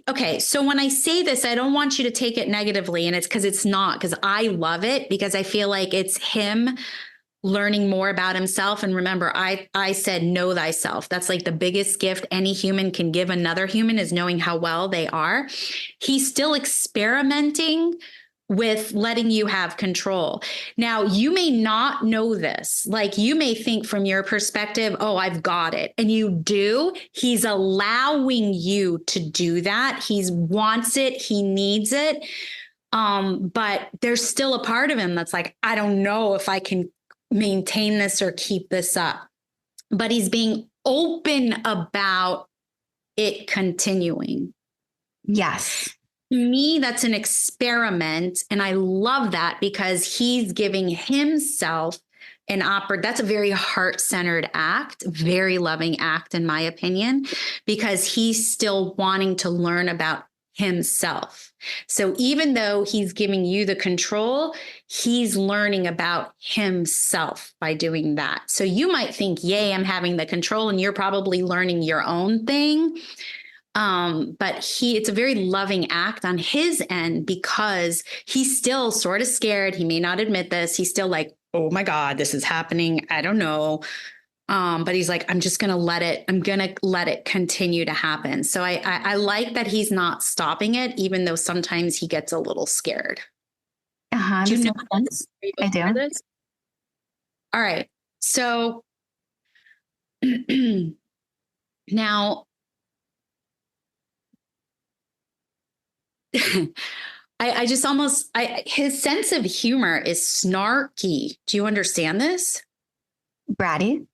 okay. So when I say this, I don't want you to take it negatively. And it's because it's not, because I love it, because I feel like it's him learning more about himself. And remember, I said, know thyself. That's like the biggest gift any human can give another human, is knowing how well they are. He's still experimenting with letting you have control. Now, you may not know this. Like you may think from your perspective, oh, I've got it. And you do. He's allowing you to do that. He wants it. He needs it. But there's still a part of him that's like, I don't know if I can maintain this or keep this up. But he's being open about it continuing. Yes. To me, that's an experiment. And I love that because he's giving himself that's a very heart-centered act, very loving act, in my opinion, because he's still wanting to learn about himself. So even though he's giving you the control, he's learning about himself by doing that. So you might think, yay, I'm having the control, and you're probably learning your own thing. But it's a very loving act on his end, because he's still sort of scared. He may not admit this. He's still like, oh my God, this is happening. I don't know. But he's like, I'm going to let it continue to happen. So I like that he's not stopping it, even though sometimes he gets a little scared. Do you know sense? I do. This? All right. So now his sense of humor is snarky. Do you understand this? Bratty.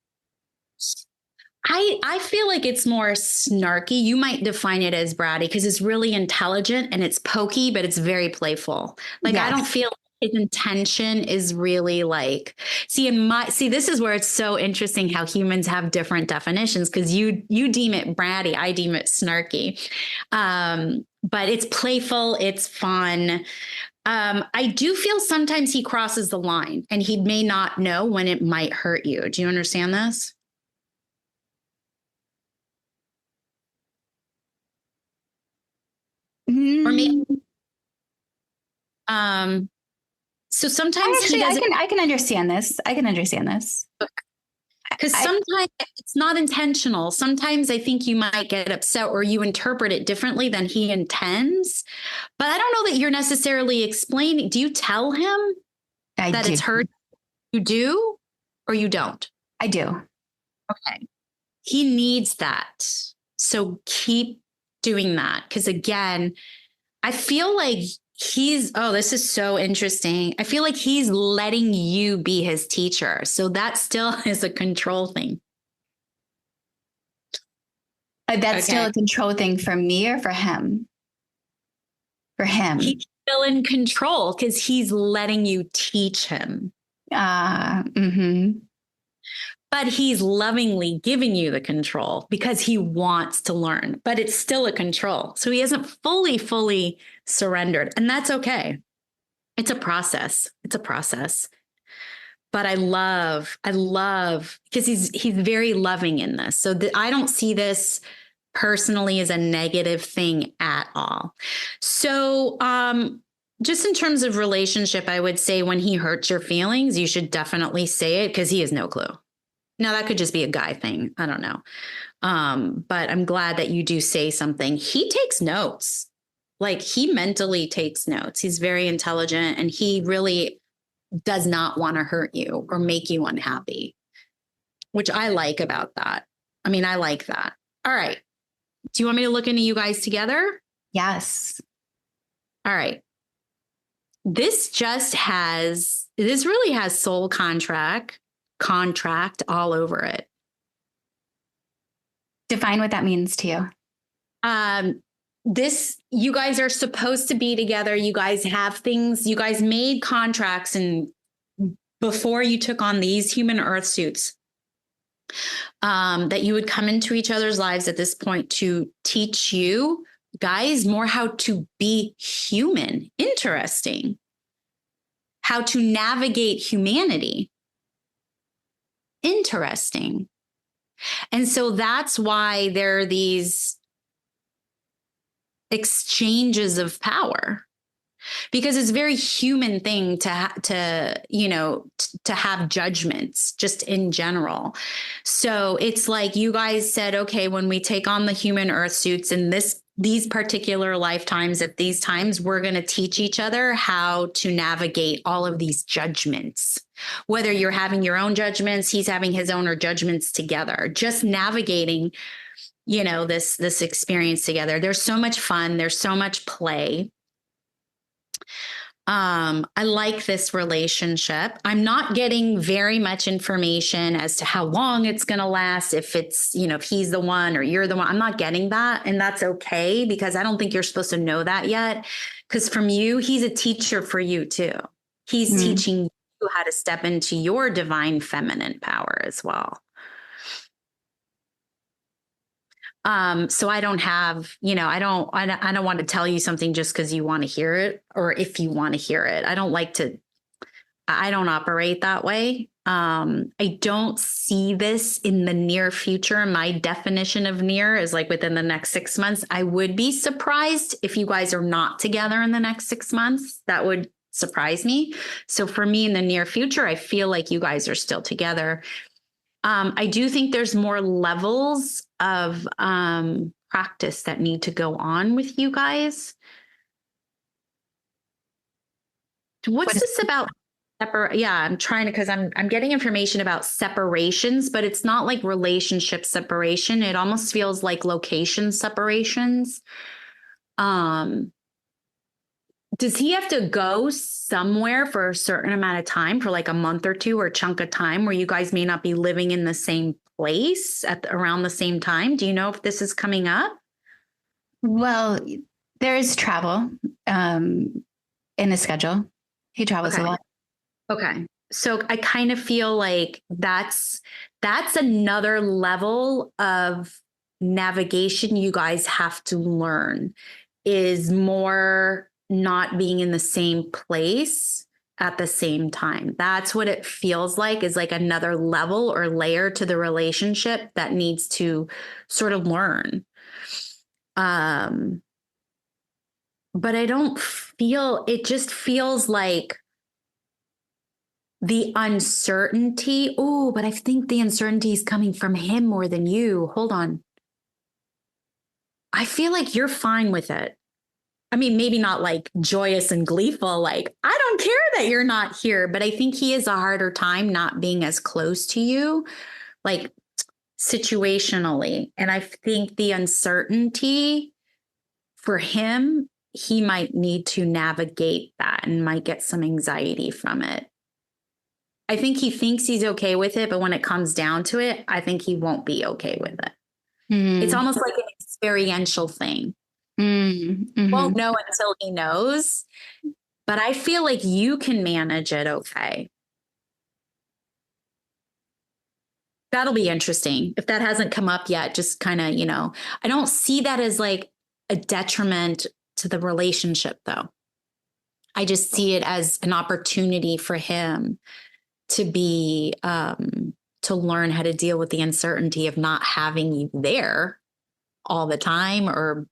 I feel like it's more snarky. You might define it as bratty because it's really intelligent and it's pokey, but it's very playful. Like, yes. I don't feel his intention is really like, this is where it's so interesting how humans have different definitions, because you deem it bratty, I deem it snarky. But it's playful, it's fun. I do feel sometimes he crosses the line and he may not know when it might hurt you. Do you understand this? Or maybe, so sometimes I can understand this. I can understand this. Because sometimes it's not intentional. Sometimes I think you might get upset or you interpret it differently than he intends. But I don't know that you're necessarily explaining. Do you tell him that it's hurt? You do or you don't? I do. Okay. He needs that. So keep doing that. Because again, I feel like this is so interesting. I feel like he's letting you be his teacher. So that still is a control thing. That's still a control thing for me or for him? For him. He's still in control because he's letting you teach him. But he's lovingly giving you the control because he wants to learn, but it's still a control. So he hasn't fully surrendered, and that's okay. It's a process. But I love because he's very loving in this. So I don't see this personally as a negative thing at all. So, just in terms of relationship, I would say when he hurts your feelings, you should definitely say it because he has no clue. Now, that could just be a guy thing. I don't know. But I'm glad that you do say something. He takes notes. Like, he mentally takes notes. He's very intelligent and he really does not want to hurt you or make you unhappy, which I like about that. I mean, I like that. All right. Do you want me to look into you guys together? Yes. All right. This really has soul contract all over it. Define what that means to you. You guys are supposed to be together. You guys have things, you guys made contracts and before you took on these human earth suits, that you would come into each other's lives at this point to teach you guys more how to be human. Interesting. How to navigate humanity. Interesting. And so that's why there are these exchanges of power, because it's a very human thing to have judgments just in general. So it's like you guys said, okay, when we take on the human earth suits in these particular lifetimes at these times, we're going to teach each other how to navigate all of these judgments, whether you're having your own judgments, he's having his own, or judgments together, just navigating, this experience together. There's so much fun. There's so much play. I like this relationship. I'm not getting very much information as to how long it's going to last. If it's, if he's the one or you're the one, I'm not getting that. And that's okay, because I don't think you're supposed to know that yet. Because from you, he's a teacher for you too. He's teaching you how to step into your divine feminine power as well. So I don't have, I don't want to tell you something just because you want to hear it, or if you want to hear it. I don't operate that way. I don't see this in the near future. My definition of near is like within the next 6 months. I would be surprised if you guys are not together in the next 6 months. That would surprise me. So for me in the near future, I feel like you guys are still together. I do think there's more levels of practice that need to go on with you guys. What's this about? Yeah, I'm trying to, because I'm getting information about separations, but it's not like relationship separation. It almost feels like location separations. Does he have to go somewhere for a certain amount of time, for like a month or two or a chunk of time, where you guys may not be living in the same place around the same time? Do you know if this is coming up? Well, there is travel in his schedule. He travels a lot. Okay. So I kind of feel like that's another level of navigation you guys have to learn, is more not being in the same place at the same time. That's what it feels like, is like another level or layer to the relationship that needs to sort of learn. But I don't feel, it just feels like the uncertainty. Oh, but I think the uncertainty is coming from him more than you. Hold on. I feel like you're fine with it. I mean, maybe not like joyous and gleeful, like, I don't care that you're not here, but I think he has a harder time not being as close to you, like situationally. And I think the uncertainty for him, he might need to navigate that and might get some anxiety from it. I think he thinks he's okay with it, but when it comes down to it, I think he won't be okay with it. It's almost like an experiential thing. Won't know until he knows, but I feel like you can manage it okay. That'll be interesting. If that hasn't come up yet, just kind of, I don't see that as like a detriment to the relationship, though. I just see it as an opportunity for him to be, to learn how to deal with the uncertainty of not having you there all the time, or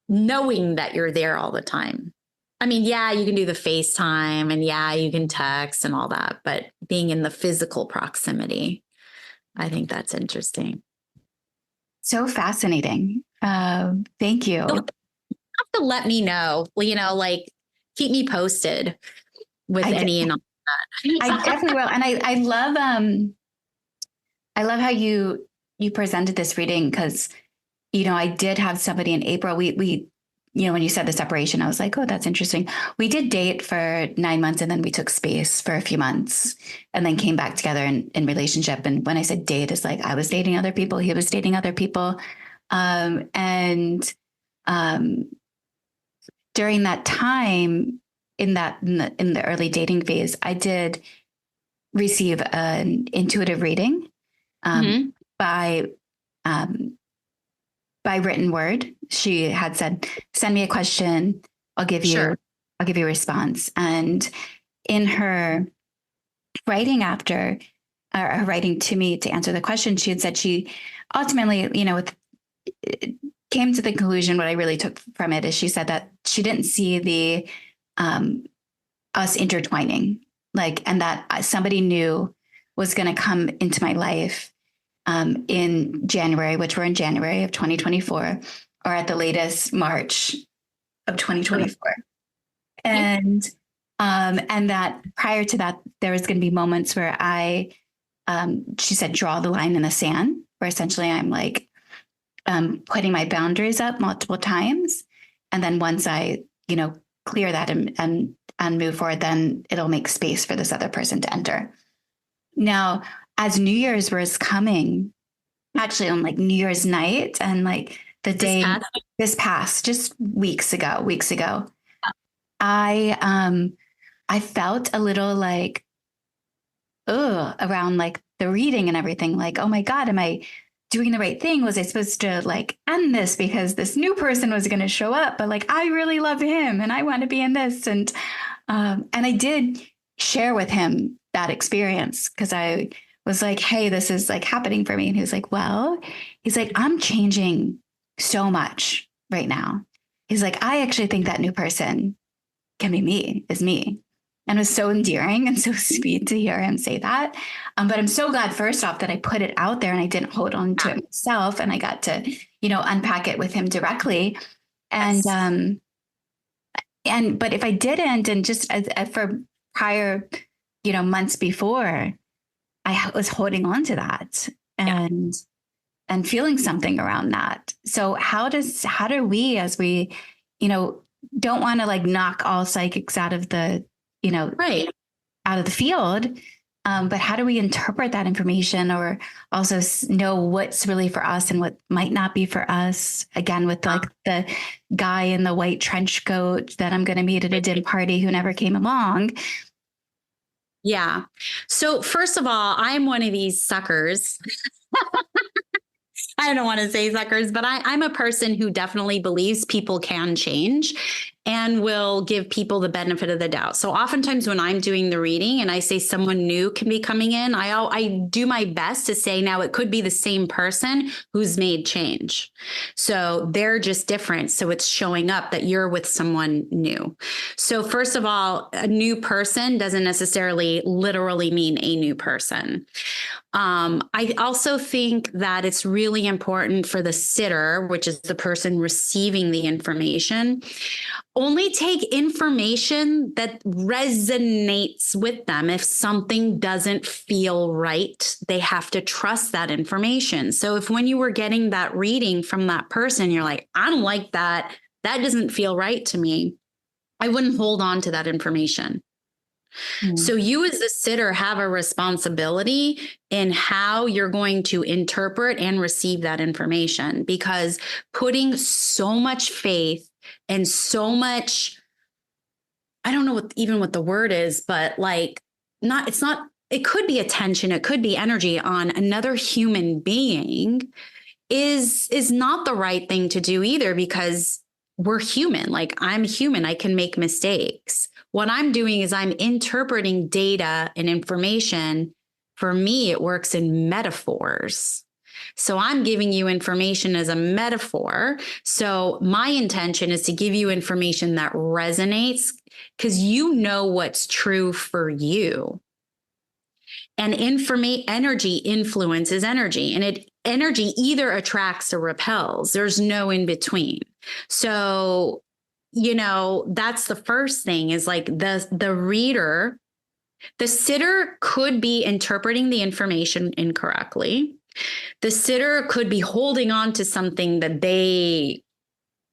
knowing that you're there all the time. I mean, yeah, you can do the FaceTime and yeah, you can text and all that, but being in the physical proximity, I think that's interesting. So fascinating. Thank you. You'll have to let me know, like keep me posted with any and all that. I definitely will. And I love how you presented this reading, because, I did have somebody in April. We when you said the separation, I was like, oh, that's interesting. We did date for 9 months, and then we took space for a few months and then came back together in relationship. And when I said date, it's like I was dating other people. He was dating other people. During that time, in the early dating phase, I did receive an intuitive reading by written word. She had said, send me a question. I'll give you a response. And in her writing her writing to me to answer the question, she had said she ultimately, came to the conclusion. What I really took from it is she said that she didn't see the us intertwining, and that somebody new was going to come into my life in January, which we're in January of 2024, or at the latest March of 2024. And that prior to that, there was going to be moments where she said, draw the line in the sand, where essentially I'm like putting my boundaries up multiple times. And then once I, clear that and move forward, then it'll make space for this other person to enter. Now, as New Year's was coming, actually on like New Year's night, and like the day this past, just weeks ago, I felt a little like, around like the reading and everything, like, oh my God, doing the right thing? Was I supposed to like end this because this new person was going to show up? But like, I really love him and I want to be in this. And I did share with him that experience because I was like, hey, this is like happening for me. And he was like, well, he's like, I'm changing so much right now. He's like, I actually think that new person can be me, is me. And it was so endearing and so sweet to hear him say that. But I'm so glad, first off, that I put it out there and I didn't hold on to it myself. And I got to, unpack it with him directly. And, yes. But if I didn't, and just for prior, months before, I was holding on to that and feeling something around that. So how do we, as we, don't want to like knock all psychics out of the, right, out of the field. But how do we interpret that information, or also know what's really for us and what might not be for us? Again, with like the guy in the white trench coat that I'm going to meet at a dinner party who never came along. Yeah. So first of all, I'm one of these suckers. I don't want to say suckers, but I'm a person who definitely believes people can change and will give people the benefit of the doubt. So oftentimes when I'm doing the reading and I say someone new can be coming in, I do my best to say, now it could be the same person who's made change. So they're just different. So it's showing up that you're with someone new. So first of all, a new person doesn't necessarily literally mean a new person. I also think that it's really important for the sitter, which is the person receiving the information, only take information that resonates with them. If something doesn't feel right, they have to trust that information. So if when you were getting that reading from that person, you're like, I don't like that, that doesn't feel right to me, I wouldn't hold on to that information. So you as the sitter have a responsibility in how you're going to interpret and receive that information, because putting so much faith and so much, I don't know what the word is, but like it could be attention, it could be energy on another human being is not the right thing to do either, because we're human. Like I'm human, I can make mistakes. What I'm doing is I'm interpreting data and information. For me, it works in metaphors. So I'm giving you information as a metaphor. So my intention is to give you information that resonates, because you know what's true for you. And energy influences energy, and energy either attracts or repels. There's no in between. So, that's the first thing, is like the reader, the sitter could be interpreting the information incorrectly. The sitter could be holding on to something that they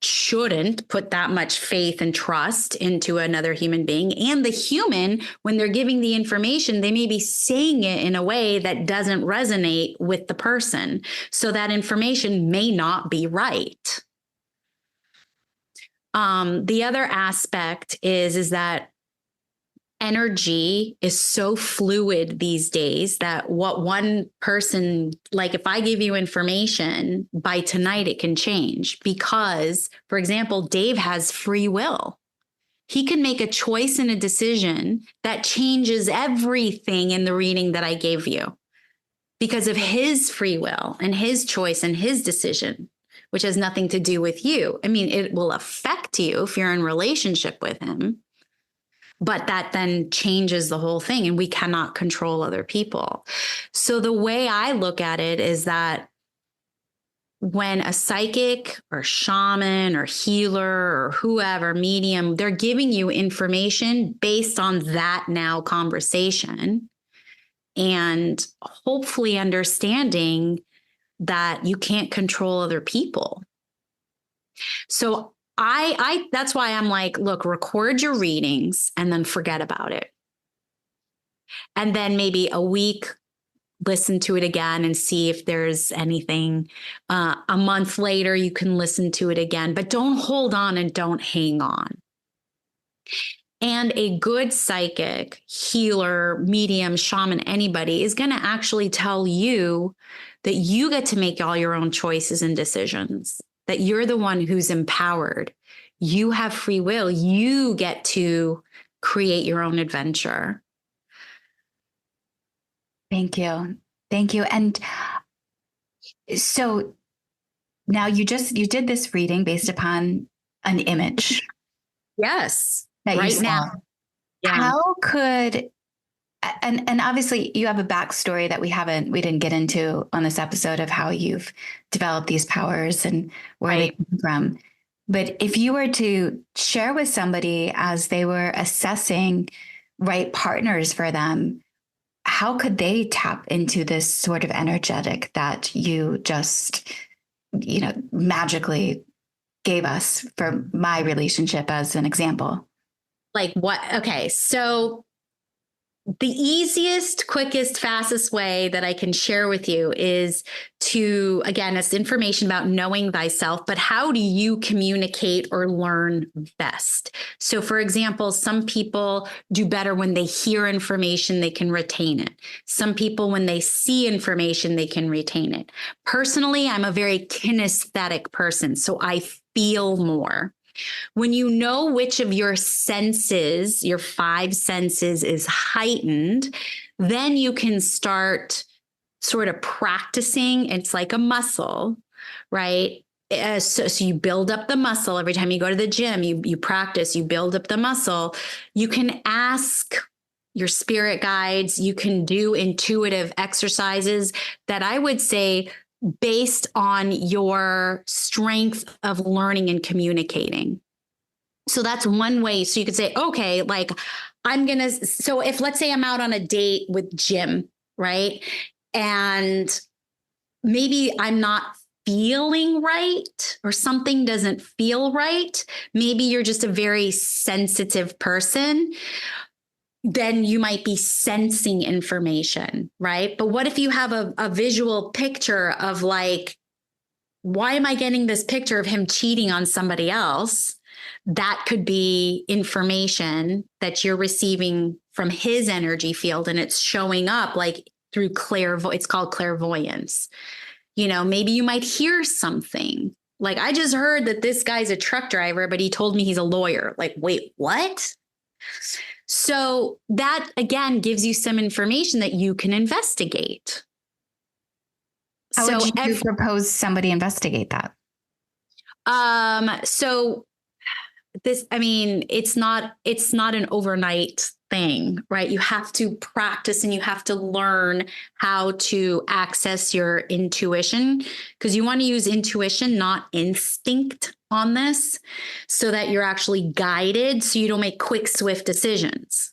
shouldn't put that much faith and trust into another human being. And the human, when they're giving the information, they may be saying it in a way that doesn't resonate with the person. So that information may not be right. The other aspect is that energy is so fluid these days that what one person, like if I give you information, by tonight it can change, because, for example, Dave has free will. He can make a choice and a decision that changes everything in the reading that I gave you because of his free will and his choice and his decision, which has nothing to do with you. I mean, it will affect you if you're in relationship with him, but that then changes the whole thing, and we cannot control other people. So the way I look at it is that when a psychic or shaman or healer or whoever, medium, they're giving you information based on that now conversation, and hopefully understanding that you can't control other people. So I that's why I'm like, look, record your readings and then forget about it. And then maybe a week, listen to it again and see if there's anything. A month later, you can listen to it again, but don't hold on and don't hang on. And a good psychic, healer, medium, shaman, anybody is going to actually tell you that you get to make all your own choices and decisions, that you're the one who's empowered. You have free will. You get to create your own adventure. Thank you. Thank you. And so now you did this reading based upon an image. Yes. That right you saw. now. Yeah. How could, and obviously you have a backstory that we didn't get into on this episode of how you've developed these powers and where they come from. But if you were to share with somebody as they were assessing right partners for them, how could they tap into this sort of energetic that you just, magically gave us for my relationship as an example? Like what? Okay. So the easiest, quickest, fastest way that I can share with you is to, again, it's information about knowing thyself, but how do you communicate or learn best? So for example, some people do better when they hear information, they can retain it. Some people, when they see information, they can retain it. Personally, I'm a very kinesthetic person, so I feel more. When you know which of your senses, your 5 senses, is heightened, then you can start sort of practicing. It's like a muscle, right? So you build up the muscle every time you go to the gym, you practice, you build up the muscle. You can ask your spirit guides, you can do intuitive exercises that I would say based on your strength of learning and communicating. So that's one way. So you could say, okay, like so if let's say I'm out on a date with Jim, right? And maybe I'm not feeling right or something doesn't feel right. Maybe you're just a very sensitive person. Then you might be sensing information, right? But what if you have a visual picture of like, why am I getting this picture of him cheating on somebody else? That could be information that you're receiving from his energy field, and it's showing up like through it's called clairvoyance. Maybe you might hear something like, I just heard that this guy's a truck driver, but he told me he's a lawyer. Like, wait, what? So that, again, gives you some information that you can investigate. How would you propose somebody investigate that? So this, it's not an overnight thing, right? You have to practice and you have to learn how to access your intuition, because you want to use intuition, not instinct, on this, so that you're actually guided, so you don't make quick, swift decisions.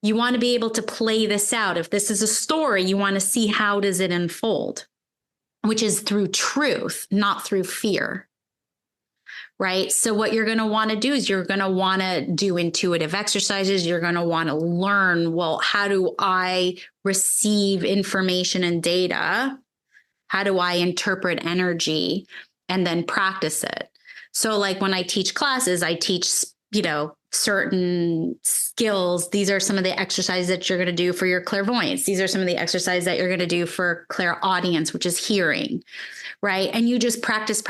You want to be able to play this out. If this is a story, you want to see how does it unfold, which is through truth, not through fear. Right? So what you're going to want to do is you're going to want to do intuitive exercises. You're going to want to learn, well, how do I receive information and data? How do I interpret energy? And then practice it. So like when I teach classes, I teach, certain skills. These are some of the exercises that you're going to do for your clairvoyance. These are some of the exercises that you're going to do for clairaudience, which is hearing, right? And you just practice.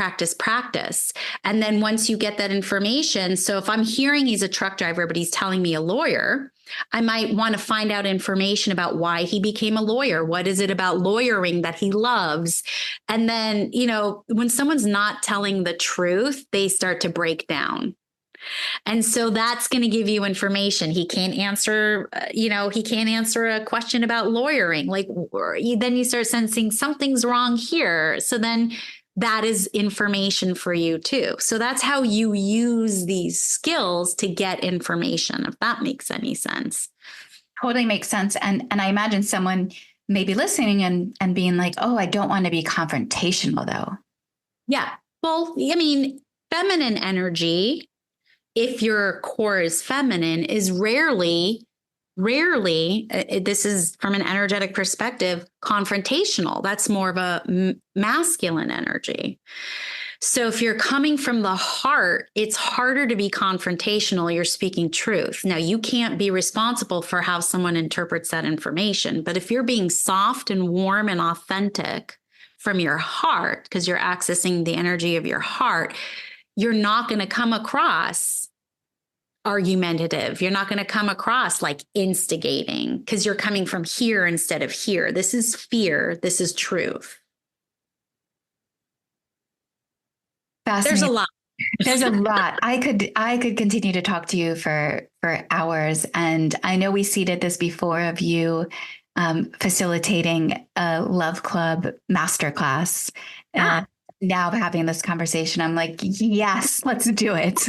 And then once you get that information, so if I'm hearing he's a truck driver, but he's telling me a lawyer, I might want to find out information about why he became a lawyer. What is it about lawyering that he loves? And then, when someone's not telling the truth, they start to break down. And so that's going to give you information. He can't answer, he can't answer a question about lawyering. Like, then you start sensing something's wrong here. So then that is information for you too. So that's how you use these skills to get information, if that makes any sense. Totally makes sense. And I imagine someone may be listening and being like, oh, I don't want to be confrontational though. Yeah. Well, feminine energy, if your core is feminine, is rarely, this is from an energetic perspective, confrontational. That's more of a masculine energy. So if you're coming from the heart, it's harder to be confrontational. You're speaking truth. Now, you can't be responsible for how someone interprets that information. But if you're being soft and warm and authentic from your heart, because you're accessing the energy of your heart, you're not going to come across argumentative. You're not going to come across like instigating, because you're coming from here instead of here. This is fear. This is truth. There's a lot. There's a lot. I could continue to talk to you for hours. And I know we seeded this before of you facilitating a Love Club masterclass. Now having this conversation, I'm like, yes, let's do it.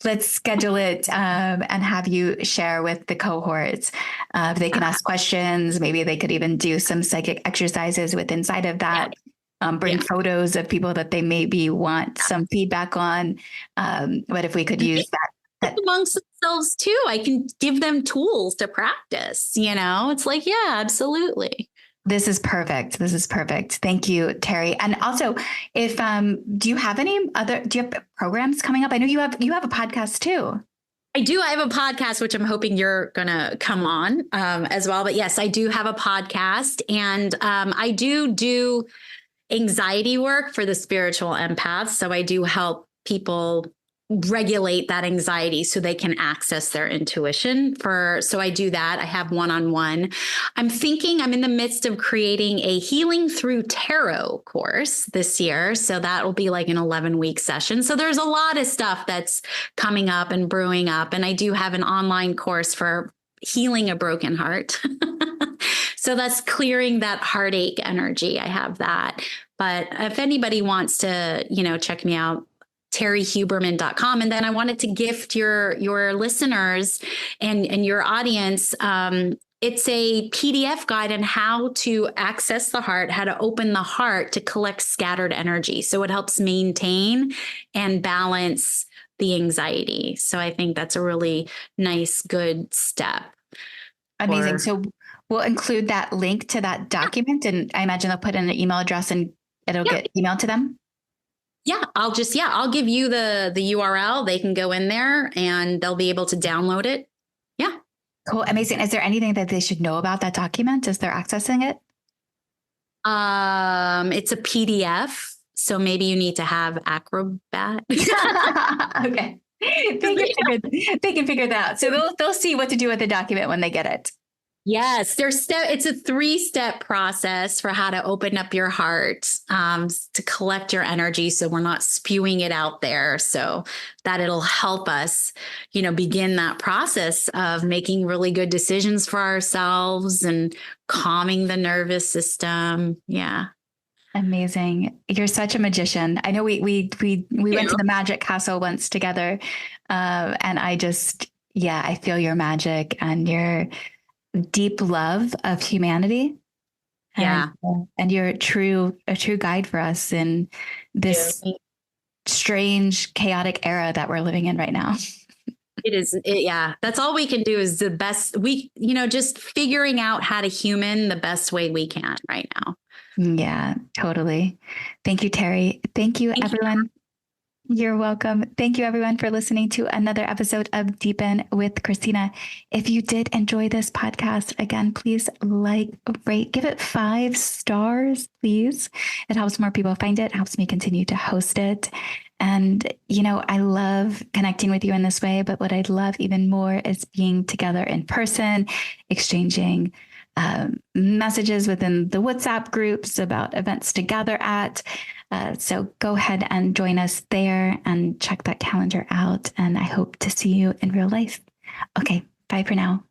Let's schedule it and have you share with the cohorts. They can ask questions. Maybe they could even do some psychic exercises with inside of that. Bring photos of people that they maybe want some feedback on. But if we could use that amongst themselves too, I can give them tools to practice. It's like, yeah, absolutely. This is perfect. Thank you, Terrie. And also, if do you have programs coming up? I know you have a podcast too. I do. I have a podcast, which I'm hoping you're going to come on as well. But yes, I do have a podcast, and I do anxiety work for the spiritual empaths. So I do help people regulate that anxiety so they can access their intuition. So I do that. I have one-on-one. I'm in the midst of creating a healing through tarot course this year. So that will be like an 11-week session. So there's a lot of stuff that's coming up and brewing up. And I do have an online course for healing a broken heart. So that's clearing that heartache energy. I have that. But if anybody wants to, check me out, terriehuberman.com. And then I wanted to gift your listeners and your audience. It's a PDF guide on how to access the heart, how to open the heart to collect scattered energy. So it helps maintain and balance the anxiety. So I think that's a really nice, good step. Amazing. So we'll include that link to that document, and I imagine they'll put in an email address and it'll get emailed to them. Yeah, I'll give you the URL. They can go in there and they'll be able to download it. Yeah. Cool. Amazing. Is there anything that they should know about that document as they're accessing it? It's a PDF. So maybe you need to have Acrobat. Okay. They can figure that out. So they'll see what to do with the document when they get it. Yes, it's a 3-step process for how to open up your heart, to collect your energy. So we're not spewing it out there, so that it'll help us, begin that process of making really good decisions for ourselves and calming the nervous system. Yeah. Amazing. You're such a magician. I know we went to the Magic Castle once together. And I feel your magic and your deep love of humanity. And you're a true guide for us in this strange, chaotic era that we're living in right now. It is. That's all we can do is the best just figuring out how to human the best way we can right now. Yeah, totally. Thank you, Terrie. Thank you, everyone. You're welcome. Thank you, everyone, for listening to another episode of Deepen with Christina. If you did enjoy this podcast, again, please rate, give it 5 stars, please. It helps more people find it, helps me continue to host it. And, I love connecting with you in this way, but what I love even more is being together in person, exchanging messages within the WhatsApp groups about events to gather at. So go ahead and join us there and check that calendar out. And I hope to see you in real life. Okay, bye for now.